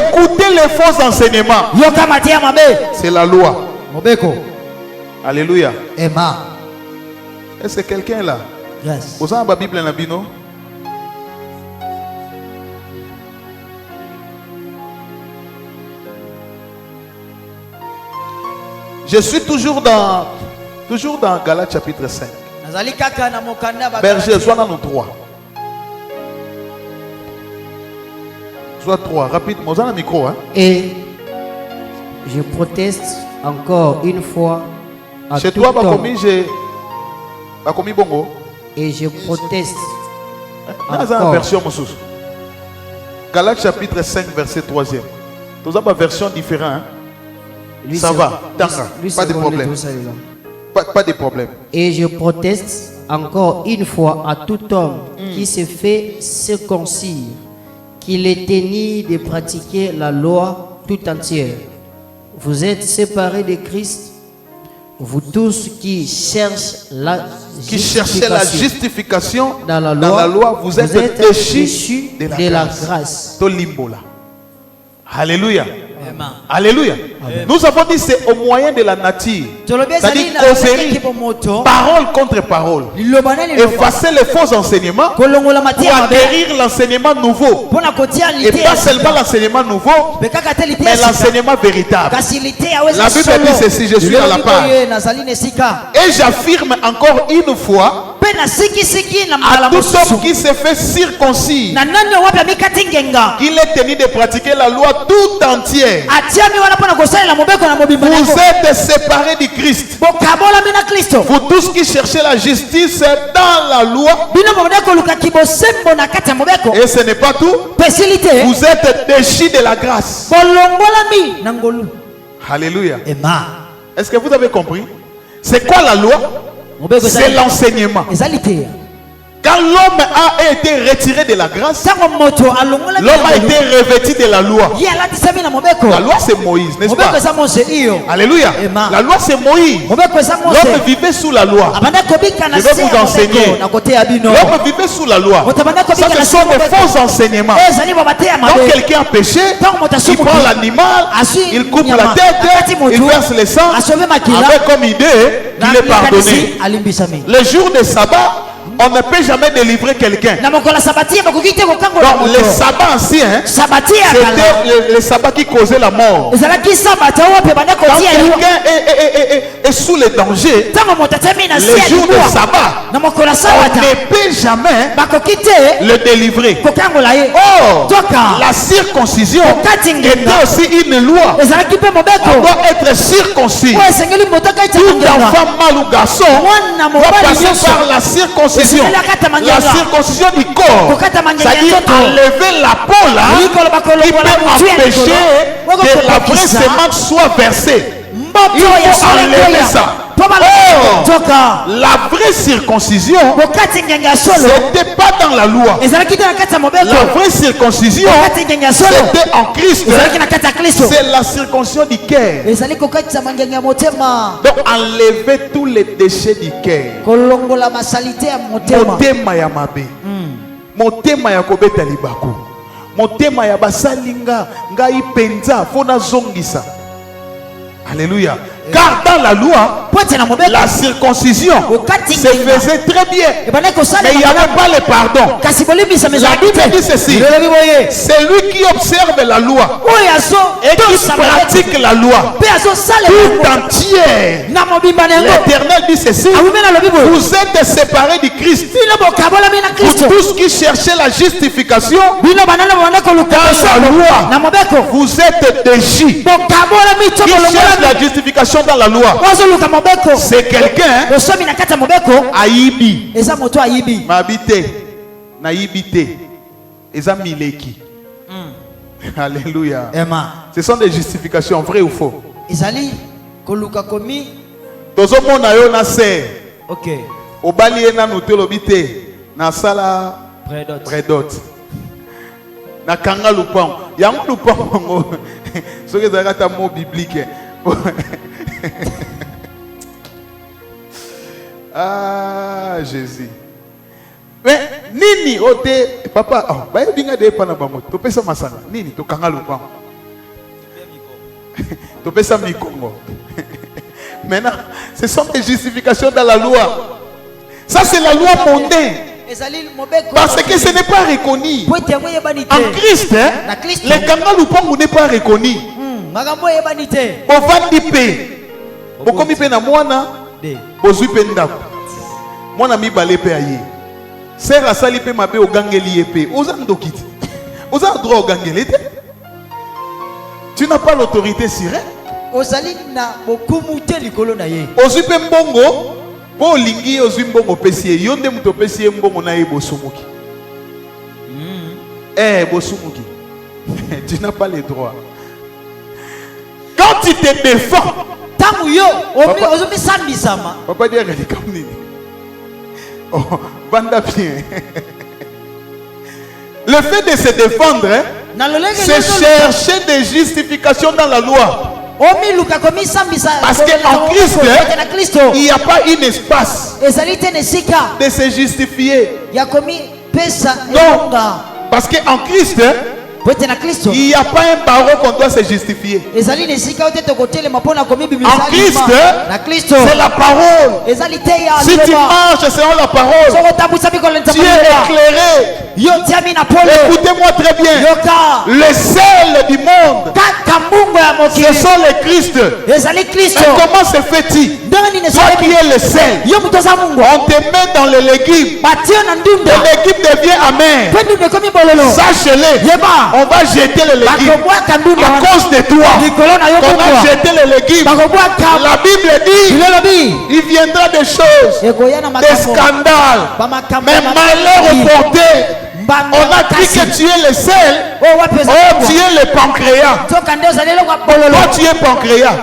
Écoutez les faux enseignements. C'est la loi. Alléluia. Est-ce que quelqu'un là? Vous avez la Bible dans la Bible? Je suis toujours dans Galates chapitre 5. Berger, soit dans nous 3. Soit 3, rapidement, vous avez un micro. Hein? Et je proteste encore une fois à chez tout toi, homme. Et je proteste encore. Version Galates chapitre 5, verset 3e. Vous avez une version différente. Hein? Lui, ça va, pas de problème. Pas de problème. Et je proteste encore une fois à tout homme qui se fait circoncire, qu'il est tenu de pratiquer la loi tout entière. Vous êtes séparés de Christ, vous tous qui cherchez la justification dans la loi, vous êtes déchus de la grâce. Alléluia. Alléluia. Nous avons dit c'est au moyen de la nature. C'est-à-dire causerie, parole contre parole. Effacer les faux enseignements pour acquérir l'enseignement nouveau. Et pas seulement l'enseignement nouveau, mais l'enseignement véritable. La Bible dit ceci, je suis à la page. Et j'affirme encore une fois à tout homme qui se fait circoncis qu'il est tenu de pratiquer la loi tout entière. Vous êtes séparés du Christ. Vous tous qui cherchez la justice dans la loi. Et ce n'est pas tout. Vous êtes déchus de la grâce. Alléluia. Est-ce que vous avez compris? C'est quoi la loi? C'est l'enseignement. Quand l'homme a été retiré de la grâce, l'homme a été revêtu de la loi. La loi c'est Moïse, n'est-ce pas? Alléluia. La loi c'est Moïse. L'homme vivait sous la loi. Je vais vous enseigner. L'homme vivait sous la loi. Ça, ce sont des faux enseignements. Quand quelqu'un a péché, il prend l'animal, il coupe la tête, il verse le sang, avec comme idée qu'il est pardonné. Le jour de sabbat, on ne peut jamais délivrer quelqu'un. Donc les sabbats anciens, c'était les sabbats qui causaient la mort. Quand quelqu'un est sous le danger, les jours de sabbat, on ne peut jamais le délivrer. Or, la circoncision était aussi une loi. On doit être circoncis. Tout enfant mâle ou garçon doit passer par la circoncision. La circoncision du corps, c'est-à-dire enlever la peau là qui peut empêcher que la vraie semence soit versée. Il faut enlever ça. Oh, la vraie circoncision, c'était pas dans la loi. La vraie circoncision, c'était en Christ. C'est la circoncision du cœur. Donc enlever tous les déchets du cœur. Motema ya mabe, motema ya kobeta libaku, motema ya basalinga ngai penza fona zongisa. Alléluia. Car dans la loi, la circoncision se faisait très bien, mais il n'y avait pas le pardon. La Bible dit ceci: c'est lui qui observe la loi et qui pratique la loi tout entière. L'Éternel dit ceci: vous êtes séparés du Christ. Vous tous qui cherchez la justification dans la loi, vous êtes déchus. Qui cherche la justification dans la loi, c'est quelqu'un aibi mabite naibite eza mileki. Alléluia. Ce sont des justifications, vraies ou faux? Tozomona yo na se obali na notelobite na sala predot na kanga lupang yango lupang soki ezalaka mot biblique. Ah, Jésus. Mais nini ote papa oh ba binga de pana ba moto to pesa masanga nini to kanga lupa to pesa mikongo. Maintenant ce sont des justifications dans la loi. Ça c'est la loi mondaine. Parce que ce n'est pas reconnu en Christ, hein? Le kanga lupa n'est pas reconnu. Bovandi pe bokomi pe na mwana bozwi pe ndako mwana mibale pe aye sera asali pe mabe ogangeli ye pe oza ndokiti oza droit ogangeli te. Tu n'as pas l'autorité sur elle. Ozali na bokumu te likolo na ye ozwi pe mbongo po olingi ozwi mbongo pesi ye yo nde muto pesi ye mbongo na ye bosumuki bosumuki. Tu n'as pas le droit. Quand tu te défends, papa dit oh, banda bien. Le fait de se défendre, c'est chercher des justifications dans la loi. Parce qu'en Christ, il n'y a pas un espace de se justifier. Non, parce qu'en Christ, il n'y a pas un barreau qu'on doit se justifier. En Christ, c'est la parole. Si tu marches selon la parole, tu es éclairé. Écoutez-moi très bien. Le sel du monde, ce sont les Christ. Et comment se fait-il? Toi qui es le sel, on te met dans le légume. Le légume devient amer. Sache-le. On va jeter le légume à cause de toi. On va jeter le légume. La Bible dit il viendra des choses, des scandales, mais malheur au porté. On a dit que tu es le sel. Oh, tu es le pancréas. Toi, tu es pancréas.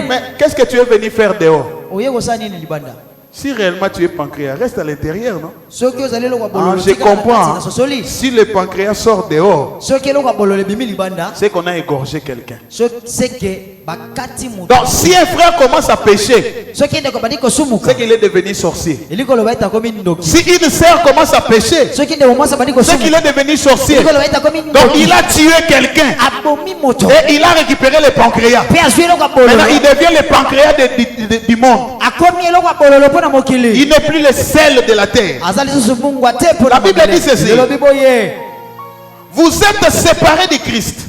Mais qu'est-ce que tu es venu faire dehors? Si réellement tu es pancréas, reste à l'intérieur, non? Je comprends. Si le pancréas sort dehors, c'est qu'on a égorgé quelqu'un. Donc si un frère commence à pécher, c'est qu'il est devenu sorcier. Si une sœur commence à pécher, c'est qu'il est devenu sorcier. Donc il a tué quelqu'un et il a récupéré le pancréas. Maintenant il devient le pancréas du monde. Il n'est plus le sel de la terre. La Bible dit ceci: vous êtes séparés de Christ.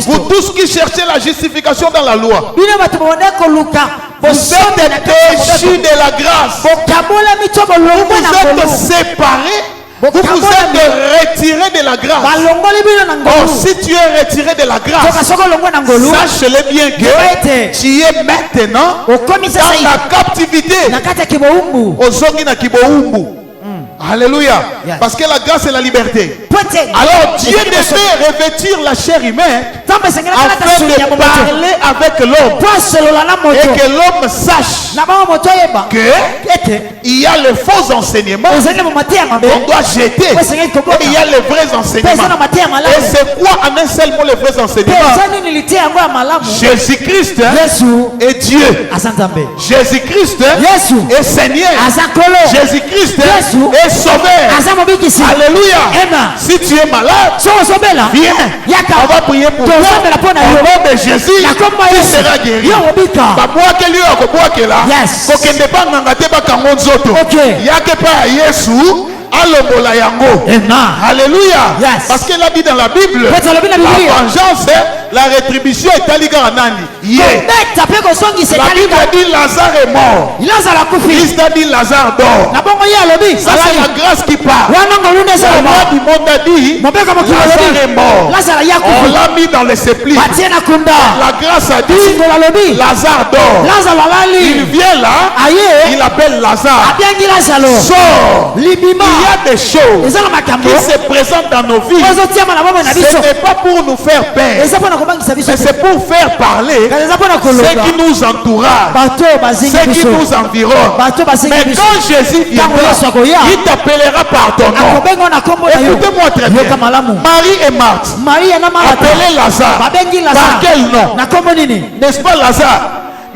Vous tous qui cherchez la justification dans la loi, vous êtes déchus de la grâce. Vous êtes séparés. Vous êtes retirés de la grâce. Or, si tu es retiré de la grâce, sache-le bien que tu es maintenant dans la captivité. Alléluia. Yes. Parce que la grâce est la liberté. Alors Dieu devait revêtir la chair humaine afin de parler avec l'homme et que l'homme sache qu'il y a les faux enseignements qu'on doit jeter et il y a les vrais enseignements. Et c'est quoi en un seul mot les vrais enseignements? Jésus-Christ est Dieu. Jésus-Christ est Seigneur. Jésus-Christ est Sauveur. Alléluia. Si tu es malade, viens. On va prier pour toi. Au nom de Jésus, tu seras guéri. Alléluia. Yes. Parce qu'elle a dit dans la Bible, la vengeance, la rétribution est à l'égard de Nani. La Bible a dit Lazare est mort. Christ a dit Lazare dort. Ça c'est la grâce qui parle. La loi du monde a dit Lazare est mort. On l'a mis dans le supplice. La grâce a dit Lazare dort. Il vient là, il appelle Lazare. Sors. Il y a des choses qui se présentent dans nos vies. Ce n'est pas pour nous faire peur, mais c'est pour faire parler ceux qui nous entourent, ceux qui nous environnent. Mais quand Jésus viendra, il t'appellera par ton nom. Écoutez-moi très bien. Marie et Marthe appelaient Lazare. Par quel nom? N'est-ce pas Lazare?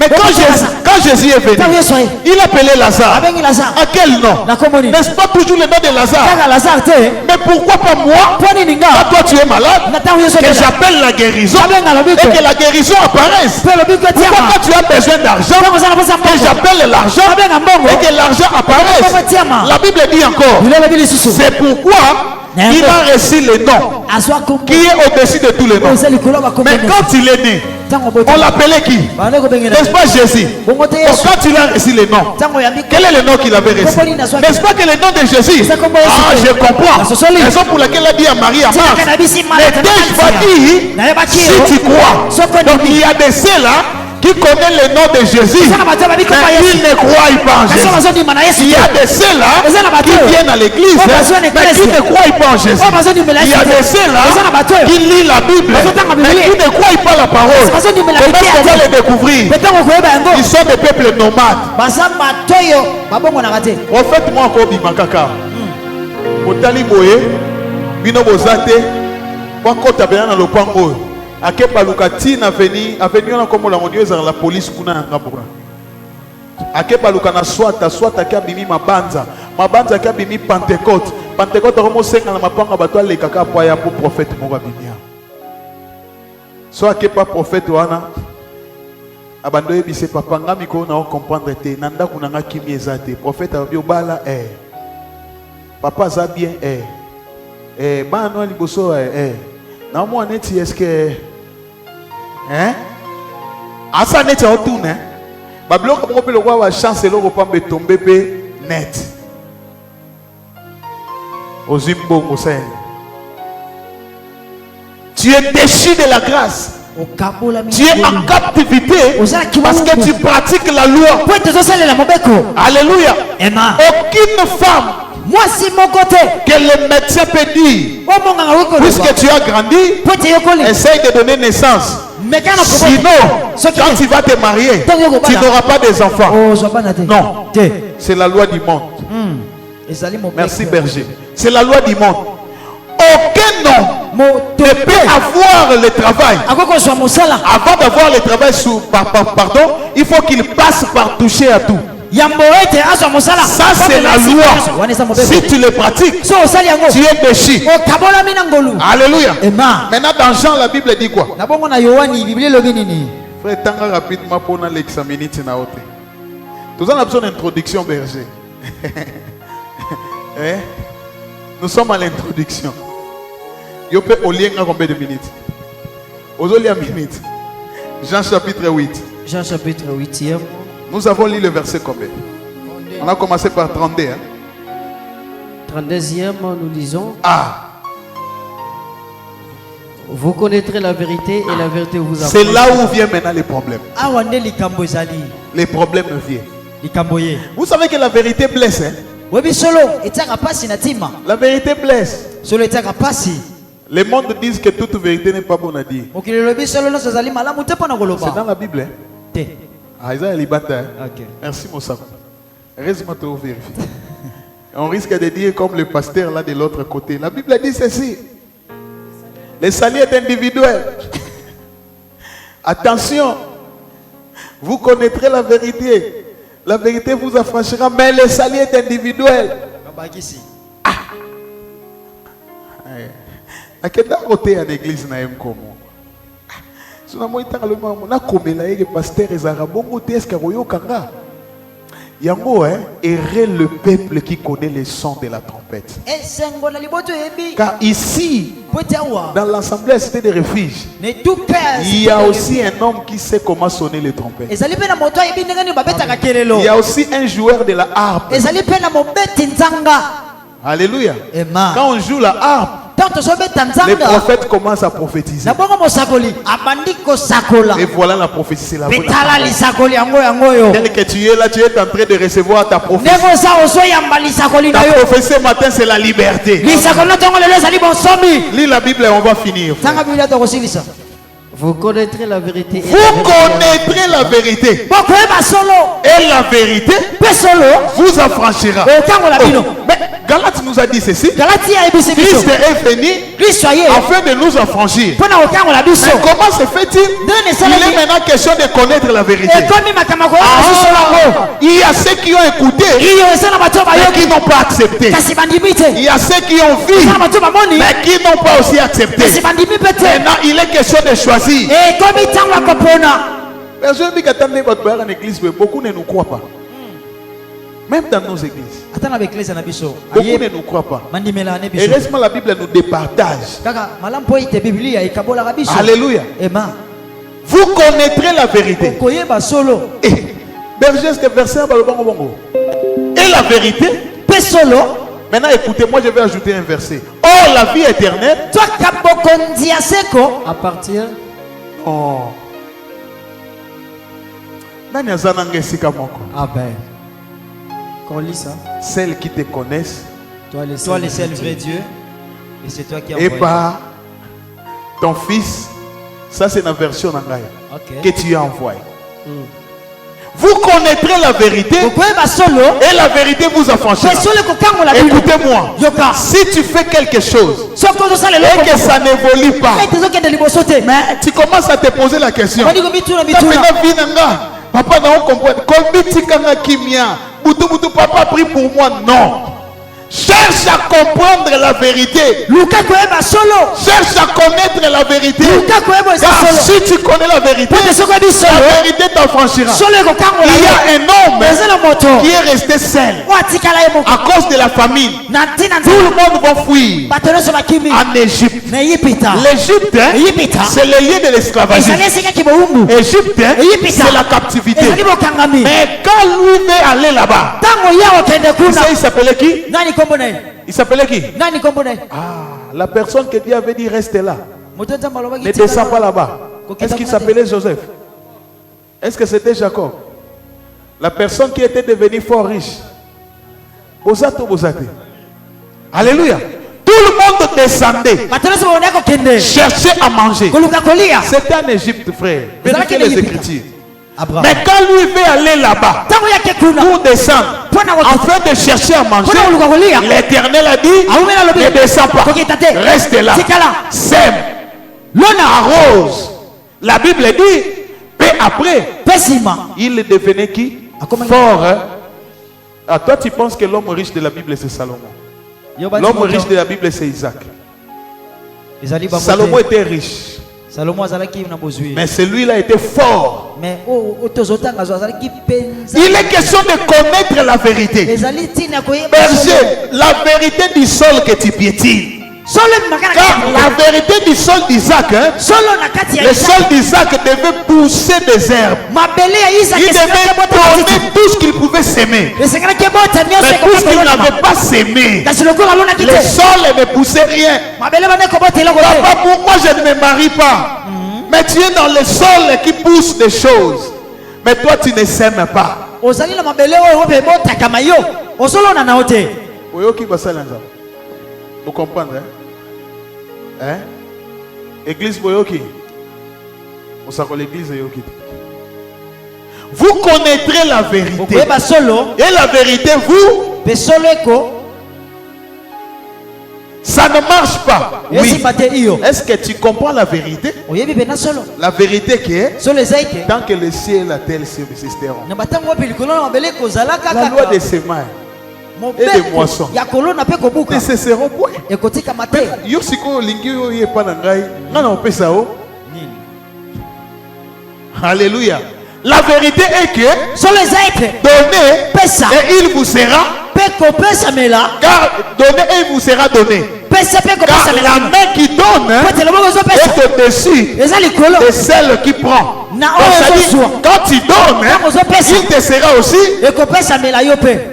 Mais quand Jésus est venu, il appelait Lazare. À quel nom? N'est-ce pas toujours le nom de Lazare? Mais pourquoi pas moi? Quand toi tu es malade, que j'appelle la guérison et que la guérison apparaisse. Pourquoi quand tu as besoin d'argent, que j'appelle l'argent et que l'argent apparaisse? La Bible dit encore, c'est pourquoi il a reçu le nom qui est au-dessus de tous les noms. Mais quand il est né, on l'appelait qui? N'est-ce pas Jésus? Donc quand il a reçu le nom, quel est le nom qu'il avait reçu? N'est-ce pas que le nom de Jésus? Ah, je comprends. Raison pour laquelle il a dit à Marie, à Marthe, mais t'ai-je pas dit si tu crois? Donc il y a des ceux-là qui connaissent le nom de Jésus, mais ils ne croient pas en Jésus. Il y a de ceux-là qui viennent à l'église, mais qui ne croient pas en Jésus. Il y a de ceux-là qui lisent la Bible, mais qui ne croient pas la parole. Comment on va les découvrir? Ils sont des peuples nomades. Prophète-moi encore Bimakaka. Otali boye, bino bozate, wakota bena na lopango. Akepa lukati na veni na komo la mondio za la police kuna ngabura. Akepa lukana swata kia bimi mabanza kia bimi Pentecôte romo senga na mapanga bato ale kaka po ya po prophète moga bimia. So akepa prophète wana abando ebise papa ngami ko na comprendre te nanda kuna nga kimi ezate prophète abio bala papa za bien ba no liboso na mo aneti est-ce que asa neti autourne bablo ko pe le wa chance le ko pambe tomber pe net ozimbo osel. Tu es déchu de la grâce. Tu es en captivité parce que tu pratiques la loi. Alléluia. Aucune femme, moi si mon côté, que le médecin peut dire, puisque tu as grandi, essaye de donner naissance. Sinon, quand tu vas te marier, tu n'auras pas des enfants. Non, c'est la loi du monde. Merci Berger. C'est la loi du monde. Aucun homme ne peut avoir le travail. Avant d'avoir le travail, pardon, il faut qu'il passe par toucher à tout. Ça c'est la loi. Si tu le pratiques, tu es péché. Alléluia. Maintenant dans Jean, la Bible dit quoi? Frère, tant rapidement pour l'examiner. Nous avons besoin d'introduction, Berger. Nous sommes à l'introduction. Vous pouvez au lien combien de minutes? Aujourd'hui, minutes. Jean chapitre 8. Jean chapitre 8e. Nous avons lu le verset combien? On a commencé par 32. 32e, nous lisons. Vous connaîtrez la vérité et la vérité vous affranchira. C'est là où viennent maintenant les problèmes. Les problèmes viennent. Vous savez que la vérité blesse. La vérité blesse. Les mondes disent que toute vérité n'est pas bonne à dire. C'est dans la Bible. Merci Moussa. Reste-moi te vérifier. On risque de dire comme le pasteur là de l'autre côté. La Bible dit ceci. Le salut est individuel. Attention. Vous connaîtrez la vérité. La vérité vous affranchira. Mais le salut est individuel. À quel côté à l'église n'a pas comme si on a moins de temps, on a comme les pasteurs et arabes, est-ce qu'il y a kanga? Yango errer le peuple qui connaît les sons de la trompette. Car ici, dans l'assemblée cité de refuge, il y a aussi un homme qui sait comment sonner les trompettes. Il y a aussi un joueur de la harpe. Alléluia. Quand on joue la harpe, les prophètes commencent à prophétiser. Et voilà la prophétie, c'est la bonne. Tel que tu es là, tu es en train de recevoir ta prophétie. Ta prophétie ce matin, c'est la liberté. Lis la Bible et on va finir. Vous connaîtrez la vérité. Vous connaîtrez la vérité. Et la vérité vous affranchira. Mais Galate nous a dit ceci. Christ est venu afin de nous affranchir. Mais comment se fait-il? Il est maintenant question de connaître la vérité. Il y a ceux qui ont écouté mais qui n'ont pas accepté. Il y a ceux qui ont vu mais qui n'ont pas aussi accepté. Maintenant il est question de choisir. Beaucoup ne nous croient pas. Même dans nos églises. Beaucoup ne nous croient pas. Et heureusement la Bible nous départage. Alléluia. Vous connaîtrez la vérité. Berger, ce verset et la vérité. Maintenant écoutez-moi, je vais ajouter un verset. Oh, la vie éternelle appartient. Oh. Amen. Qu'on lit ça. Celles qui te connaissent. Toi le seul vrai Dieu. Et c'est toi qui as envoyé. Et par ton fils. Ça c'est la version que tu as envoyé. Vous connaîtrez la vérité et la vérité vous affranchira. Écoutez-moi, si tu fais quelque chose et que ça n'évolue pas, mais tu commences à te poser la question. Papa n'a pas compris. Papa prie pour moi. Non. Cherche à comprendre la vérité. Cherche à connaître la vérité. Car si tu connais la vérité t'affranchira. Il y a un homme qui est resté seul à cause de la famine. Tout le monde va fuir en Égypte. L'Égypte, c'est le lieu de l'esclavagisme. L'Égypte, c'est la captivité. Mais quand lui est allé là-bas, il s'appelait qui? Il s'appelait qui? La personne que Dieu avait dit reste là. Ne descend pas là-bas. Est-ce qu'il s'appelait Joseph? Est-ce que c'était Jacob? La personne qui était devenue fort riche. Alléluia. Tout le monde descendait. Cherchait à manger. C'était en Égypte, frère. Vérifiez les Écritures. Mais quand lui veut aller là-bas, pour descendre, afin de chercher à manger, l'Éternel a dit, ne descends pas, reste là, sème, arrose. La Bible dit, mais après, il devenait qui? Fort. Hein? Ah, toi tu penses que l'homme riche de la Bible c'est Salomon. L'homme riche de la Bible c'est Isaac. Salomon était riche. Mais celui-là était fort. Il est question de connaître la vérité. Berger, la vérité du sol que tu piétines. Car la vérité du sol d'Isaac, hein, le sol d'Isaac devait pousser des herbes. Il devait donner tout ce qu'il pouvait s'aimer. Mais puisqu'il n'avait pas s'aimé, le sol ne poussait rien. Papa, pour moi je ne me marie pas. Mais tu es dans le sol qui pousse des choses. Mais toi tu ne s'aimes pas. Vous comprenez, hein? Hein? Église Boyoki. On s'appelle l'église Yoki. Vous connaîtrez la vérité. Et la vérité, vous, ça ne marche pas. Oui. Est-ce que tu comprends la vérité? La vérité qui est, tant que le ciel et la terre subsisteront. La loi des semailles et des moissons ne cesseront point. Alléluia. La vérité est que donnez et il vous sera, car donnez et il vous sera donné. Car la main qui donne est au-dessus de celle qui prend. Quand tu donnes, il te sera aussi.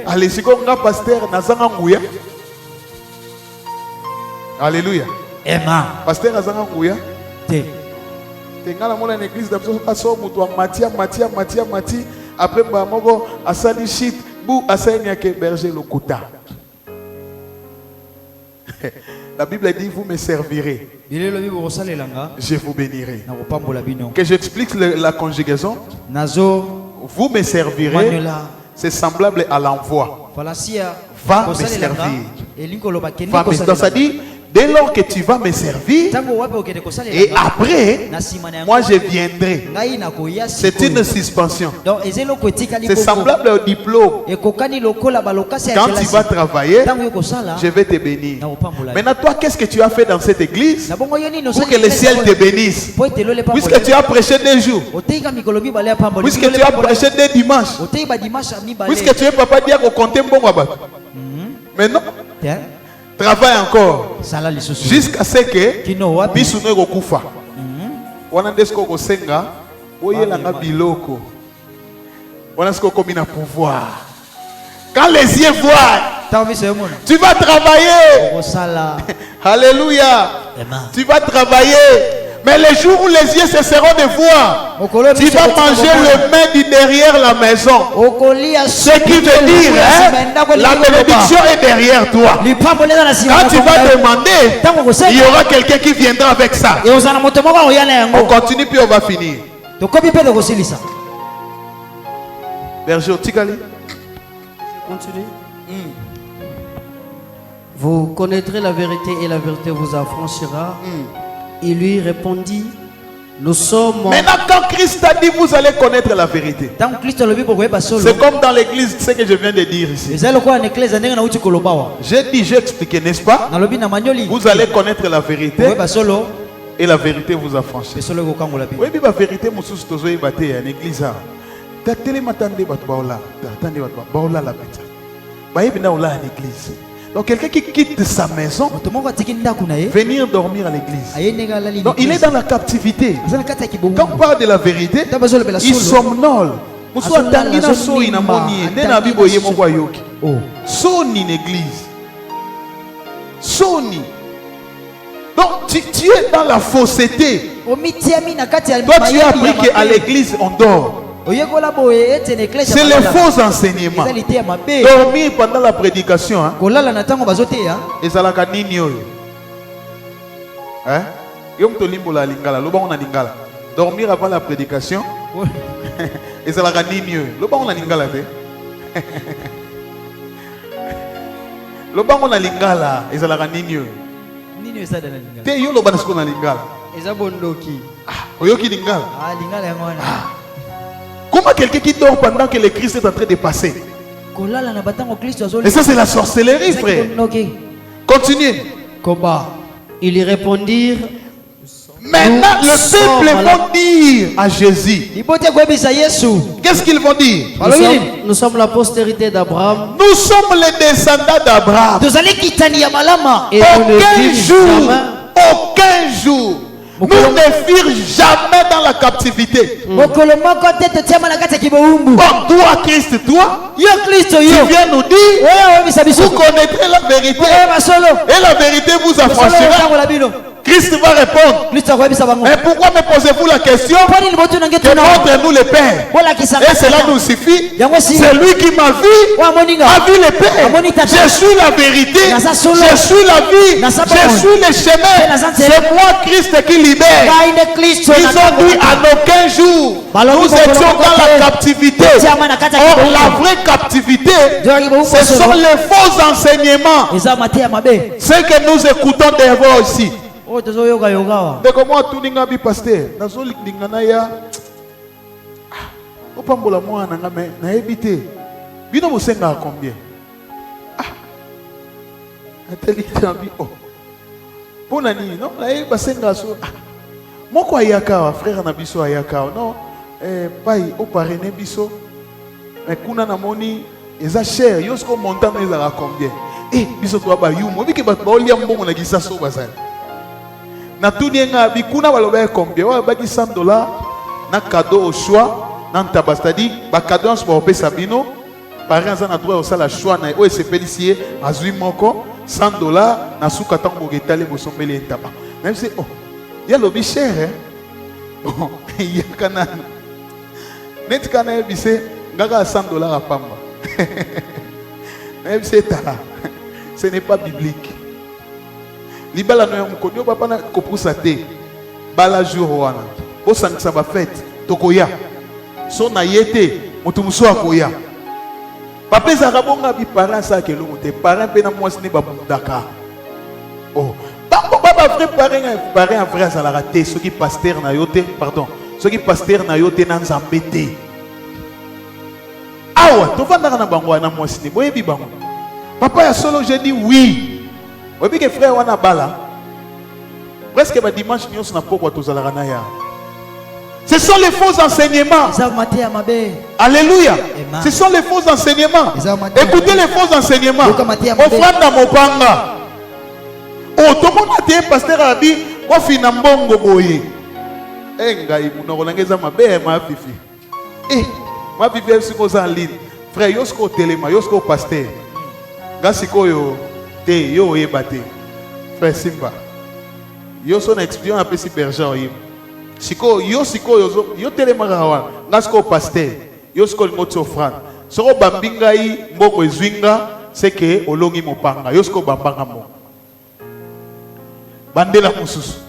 Allez, si on a pasteur Nazanga Ngouya. Alléluia. Pasteur Nazanga Ngouya. Tengala mola l'église d'absolu aso mutu matia après bamogo asali shit bu asani yake berger le kota. La Bible dit vous me servirez. Je vous bénirai. Que j'explique la conjugaison. Vous me servirez. C'est semblable à l'envoi. Va me servir. Donc ça dit, dès lors que tu vas me servir, et après, moi je viendrai. C'est une suspension. C'est semblable au diplôme. Quand tu vas travailler, je vais te bénir. Maintenant, toi, qu'est-ce que tu as fait dans cette église pour que le ciel te bénisse? Puisque tu as prêché 2 jours, puisque tu as prêché 2 dimanches, puisque tu es papa dire qu'on compte bon rabat. Mais non. Travaille encore jusqu'à ce que Bisuno Rokufa. Wanandesko Kosenga, Oyelanga Biloko. Wanandesko Komina pouvoir. Quand les yeux voient, tu vas travailler. Alléluia. Tu vas travailler. Mais les jours où les yeux cesseront de voir, tu vas manger le pain du derrière la maison. Ce qui veut dire, la bénédiction est derrière toi. Quand tu vas demander, il y aura quelqu'un qui viendra avec ça. On continue puis on va finir. Berger Otikali. Continue. Vous connaîtrez la vérité et la vérité vous affranchira. Il lui répondit, nous sommes... Maintenant quand Christ a dit vous allez connaître la vérité, c'est comme dans l'église ce que je viens de dire ici. J'ai expliqué, n'est-ce pas? Vous allez connaître la vérité et la vérité vous affranchira. Oui, mais la vérité, en église. Donc quelqu'un qui quitte sa maison, venir dormir à l'église. Donc il est dans la captivité. Quand on parle de la vérité, il somnole. Soni l'église. Soni. Donc tu es dans la fausseté. Toi tu as appris qu'à l'église on dort. C'est les faux enseignements. Dormir pendant la prédication. Et ça l'a canini. Hein? Dormir avant la prédication. Et ça l'a canini. Le banc on a lingala. Le banc on a lingala. Et ça l'a canini. Te yo lo banasko na lingala. Oyoki lingala. Comment quelqu'un qui dort pendant que le Christ est en train de passer? Et ça c'est la sorcellerie, frère. Continuez. Ils répondirent. Maintenant le peuple va dire à Jésus. Qu'est-ce qu'ils vont dire? Nous sommes la postérité d'Abraham. Nous sommes les descendants d'Abraham. Et aucun jour. Nous ne furent jamais dans la captivité. Bon, toi, Christ, toi, tu viens nous dire, vous connaîtrez la vérité. Et la vérité vous affranchira. Christ va répondre. Mais pourquoi me posez-vous la question? Que montre-nous le Père. Et cela nous suffit. C'est lui qui m'a vu, a vu le Père. Je suis la vérité. Je suis la vie. Je suis le chemin. C'est moi Christ qui libère. Ils ont dit à aucun jour nous étions dans la captivité. Or la vraie captivité, ce sont les faux enseignements. Ce que nous écoutons devant ici. Mais comment tout le monde pasteur? Nazo lingana ya. Opambola moi na ngame na ebité. Bino mosenga à combien? Ateli tambi oh. Pona ni non la eba senga so. Moko ayaka frère na biso ayaka non pai o parrainer biso. Mais kuna na moni eza cher yosko montant ezala combien? Biso to ba yumo biki ba olia mbongo na gisa so bazali. Na tunienga bikuna baloba combien? Wa baki $100 na cadeau au choix na tabastadi ba cadeau en sport pesa bino par exemple na droit au sala choix na o sepelisier azui moko $100 na suka tango getale bosombele ntaba. Même si oh ya lobi cher hein. Ya kana net kana bise ngaka $100 à pamba. Même si ce n'est pas biblique. Libala no yamukonyo papa na kopousa te bala jour wana bo sangisa ba fête tokoya so na yete mutu muso akoya papa za kabonga bi parents sa kelo mote parents pe na mwasi ne babundaka oh bango baba vrai parents vrai ça la raté ceux qui pasteur na yote pardon ceux qui pasteur na yote na nzambe te awa to vanda na bango na mwasi ne boyebi bango papa ya solo j'ai dit oui. Oui, que frère wana bala. Presque ba dimanche nyos na poko tozalaka na ya. Ce sont les faux enseignements. Alléluia. Ce sont les faux enseignements. Écoutez les faux enseignements. Offrande na mopanga. Oh, tout le monde a été pasteur abi, ko fina mbongo boye. Ngai munoko nangeza mabe ma fifi. Ma fifi siko za ligne. Frère yosko telema, yosko pasteur. Gasiko yo te yo ebate. Frère Simba. Yo son expérience après si berger yo. Siko yo telema rawa. Ngasko pasteur. Yo sko ngotso offrande. Soko bambinga yi mboko ezwinga c'est que olongi mopanga. Yo sko bambanga mo. Bandela mususu.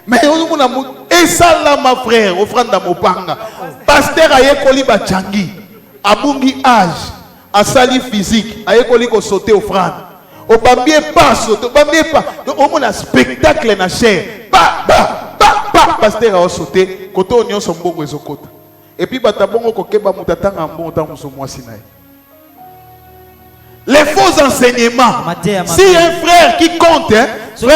Mais on a et ça là ma frère offrande à mopanga. Pasteur ayekoli ba changi. Abungi âge, asali physique, ayekoli ko sauter offrande. Au bambie pas sauter, bambie pas. Donc au moins spectacle na chair. Pasteur a sauté, koto onyo sombongo ezokota. Et puis batabongo kokeba mutatanga mbongo muso mwasi nae. Les faux enseignements. Si un frère qui compte, les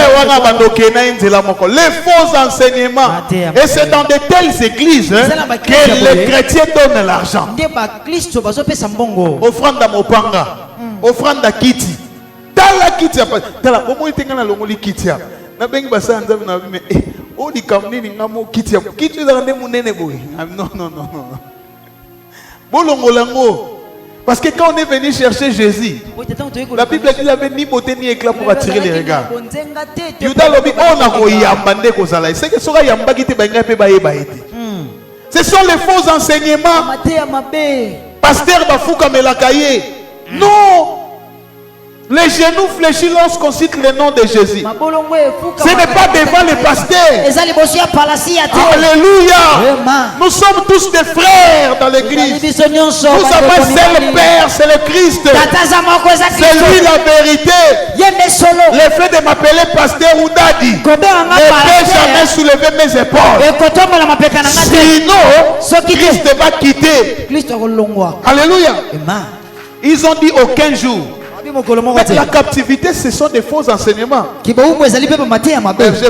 faux enseignements. Et c'est dans de telles églises que les chrétiens donnent l'argent. Offrande à Mopanga. Offrande à Kiti. Tala Kiti. Tala, au moins il y a un Kiti. Na bengi basa nzabi na bime o di kamni ni ngamo Kiti. Kiti za ndemu nene boy. Non. Bolongolango. Parce que quand on est venu chercher Jésus, la Bible dit qu'il n'avait ni beauté ni éclat pour attirer les regards. Yuda lobi on a ko yambande ko zala. C'est que sera yamba kiti benga pe baye baete. Ce sont les faux enseignements. Pasteur Bafouka Melakaye. Non. Les genoux fléchis lorsqu'on cite le nom de Jésus. Ce n'est pas devant le pasteur. Alléluia. Nous sommes tous des frères dans l'église. Nous avons un seul Père, c'est le Christ. C'est lui la vérité. Le fait de m'appeler pasteur Oudadi ne peut jamais soulever mes épaules. Sinon, Christ va quitter. Alléluia. Ils ont dit aucun jour. Mais la captivité, ce sont des faux enseignements. J'ai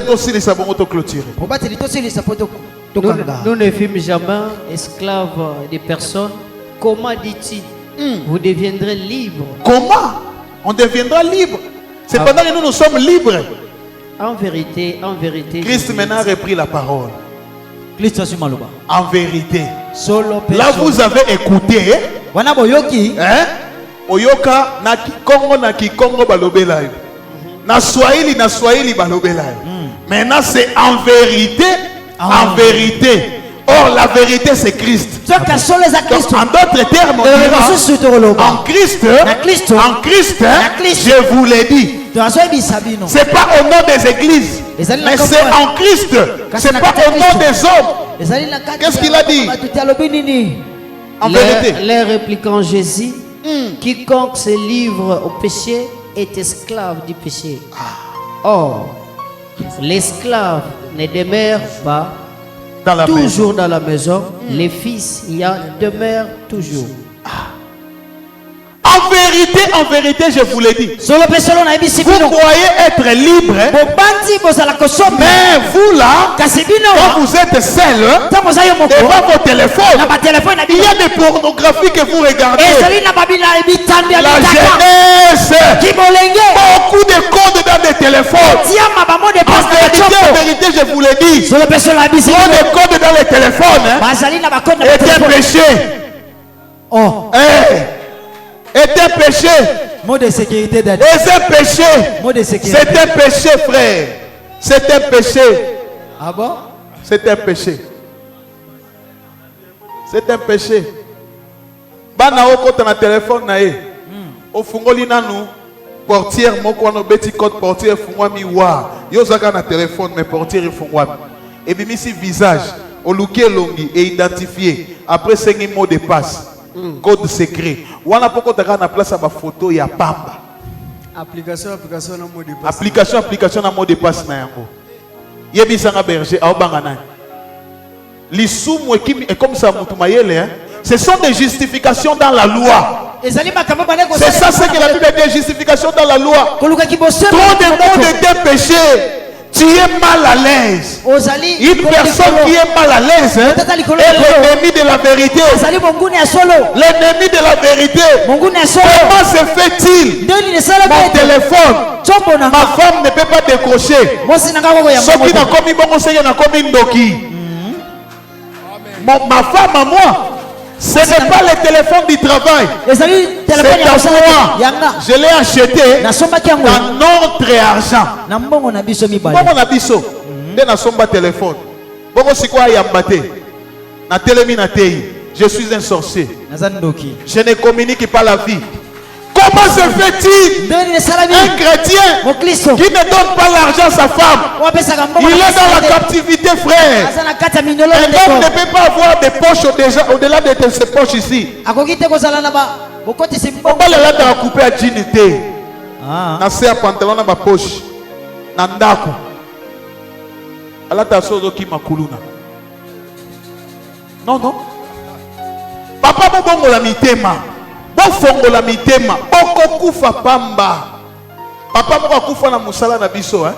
aussi les savons autoclôturés. Nous ne fûmes jamais esclaves des personnes. Comment dit-il? Vous deviendrez libres. Comment on deviendra libre? C'est pendant que nous sommes libres. En vérité, Christ maintenant a repris la parole. En vérité. Là vous avez écouté. Hein? Oyoka na Kikongo balobela yo. Na Swahili balobela yo. Maintenant c'est en vérité, en vérité. Or la vérité c'est Christ. Donc, en d'autres termes, on dira, en Christ, je vous l'ai dit. C'est pas au nom des églises, mais c'est en Christ. C'est pas au nom des hommes. Qu'est-ce qu'il a dit? En vérité. Les répliquant Jésus. Quiconque se livre au péché est esclave du péché. Or, l'esclave ne demeure pas toujours dans la maison. Les fils y demeurent toujours. En vérité, je vous l'ai dit. Vous croyez être libre, mais vous là, quand vous êtes seul, devant vos téléphones, il y a des pornographies que vous regardez. La jeunesse, beaucoup de codes dans des téléphones. En vérité, je vous l'ai dit. Trop de codes dans les téléphones est un péché. Est un péché. Mot de sécurité d'être. C'est un péché. Mot de sécurité. C'est un péché, frère. C'est un péché. Ah bon? C'est un péché. C'est un péché. Bana okota na téléphone na e. O fungoli nanu portière moko no beti code portière fungwami wa. Yo zaka na téléphone mais portière fungwami. Et bimisi visage, o luki longi et identifié. Après 5 mots de passe. Code secret. Wana poko taka na place ba photo ya pamba. Application na mot de passe. Application na mot de passe na yango. Yebisanga berger au bangana. Lisumu et comme ça mutu mayele hein. Ce sont des justifications dans la loi. C'est ça ce que la Bible dit, justification dans la loi. Trop de monde est péché. Tu es mal à l'aise. Une personne qui est mal à l'aise est l'ennemi de la vérité. L'ennemi de la vérité. Comment se fait-il? Mon téléphone, ma femme ne peut pas décrocher. Ma femme à moi, ce n'est pas le téléphone du travail. C'est à moi. Je l'ai acheté dans notre argent. Bongo na biso. Nde na somba téléphone. Bongo sikwa yambate. Na telemi na tei. Je suis un sorcier. Je ne communique pas la vie. Comment se fait-il un chrétien qui ne donne pas l'argent à sa femme? Il est dans la captivité, frère. Un homme ne peut pas avoir des poches au-delà de ses poches ici. On va les couper à djinité. Na se pantalon na ma poche. Na ndako. Alata sozo ki makuluna. Non. Papa bongo la mitema. Fongola mitema okokufa pamba. Papa moko kufa na musala na biso hein.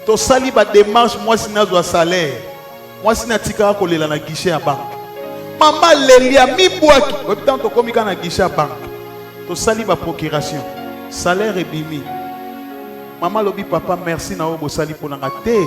To sali ba démarche moi sinazwa salaire. Moi sinatika kolela na guichet ya banque. Mama lelia mibwaki. Autant to komika na guichet ya banque. To sali ba procuration. Salaire ebimi. Maman lobi papa merci na obo sali ponanga te.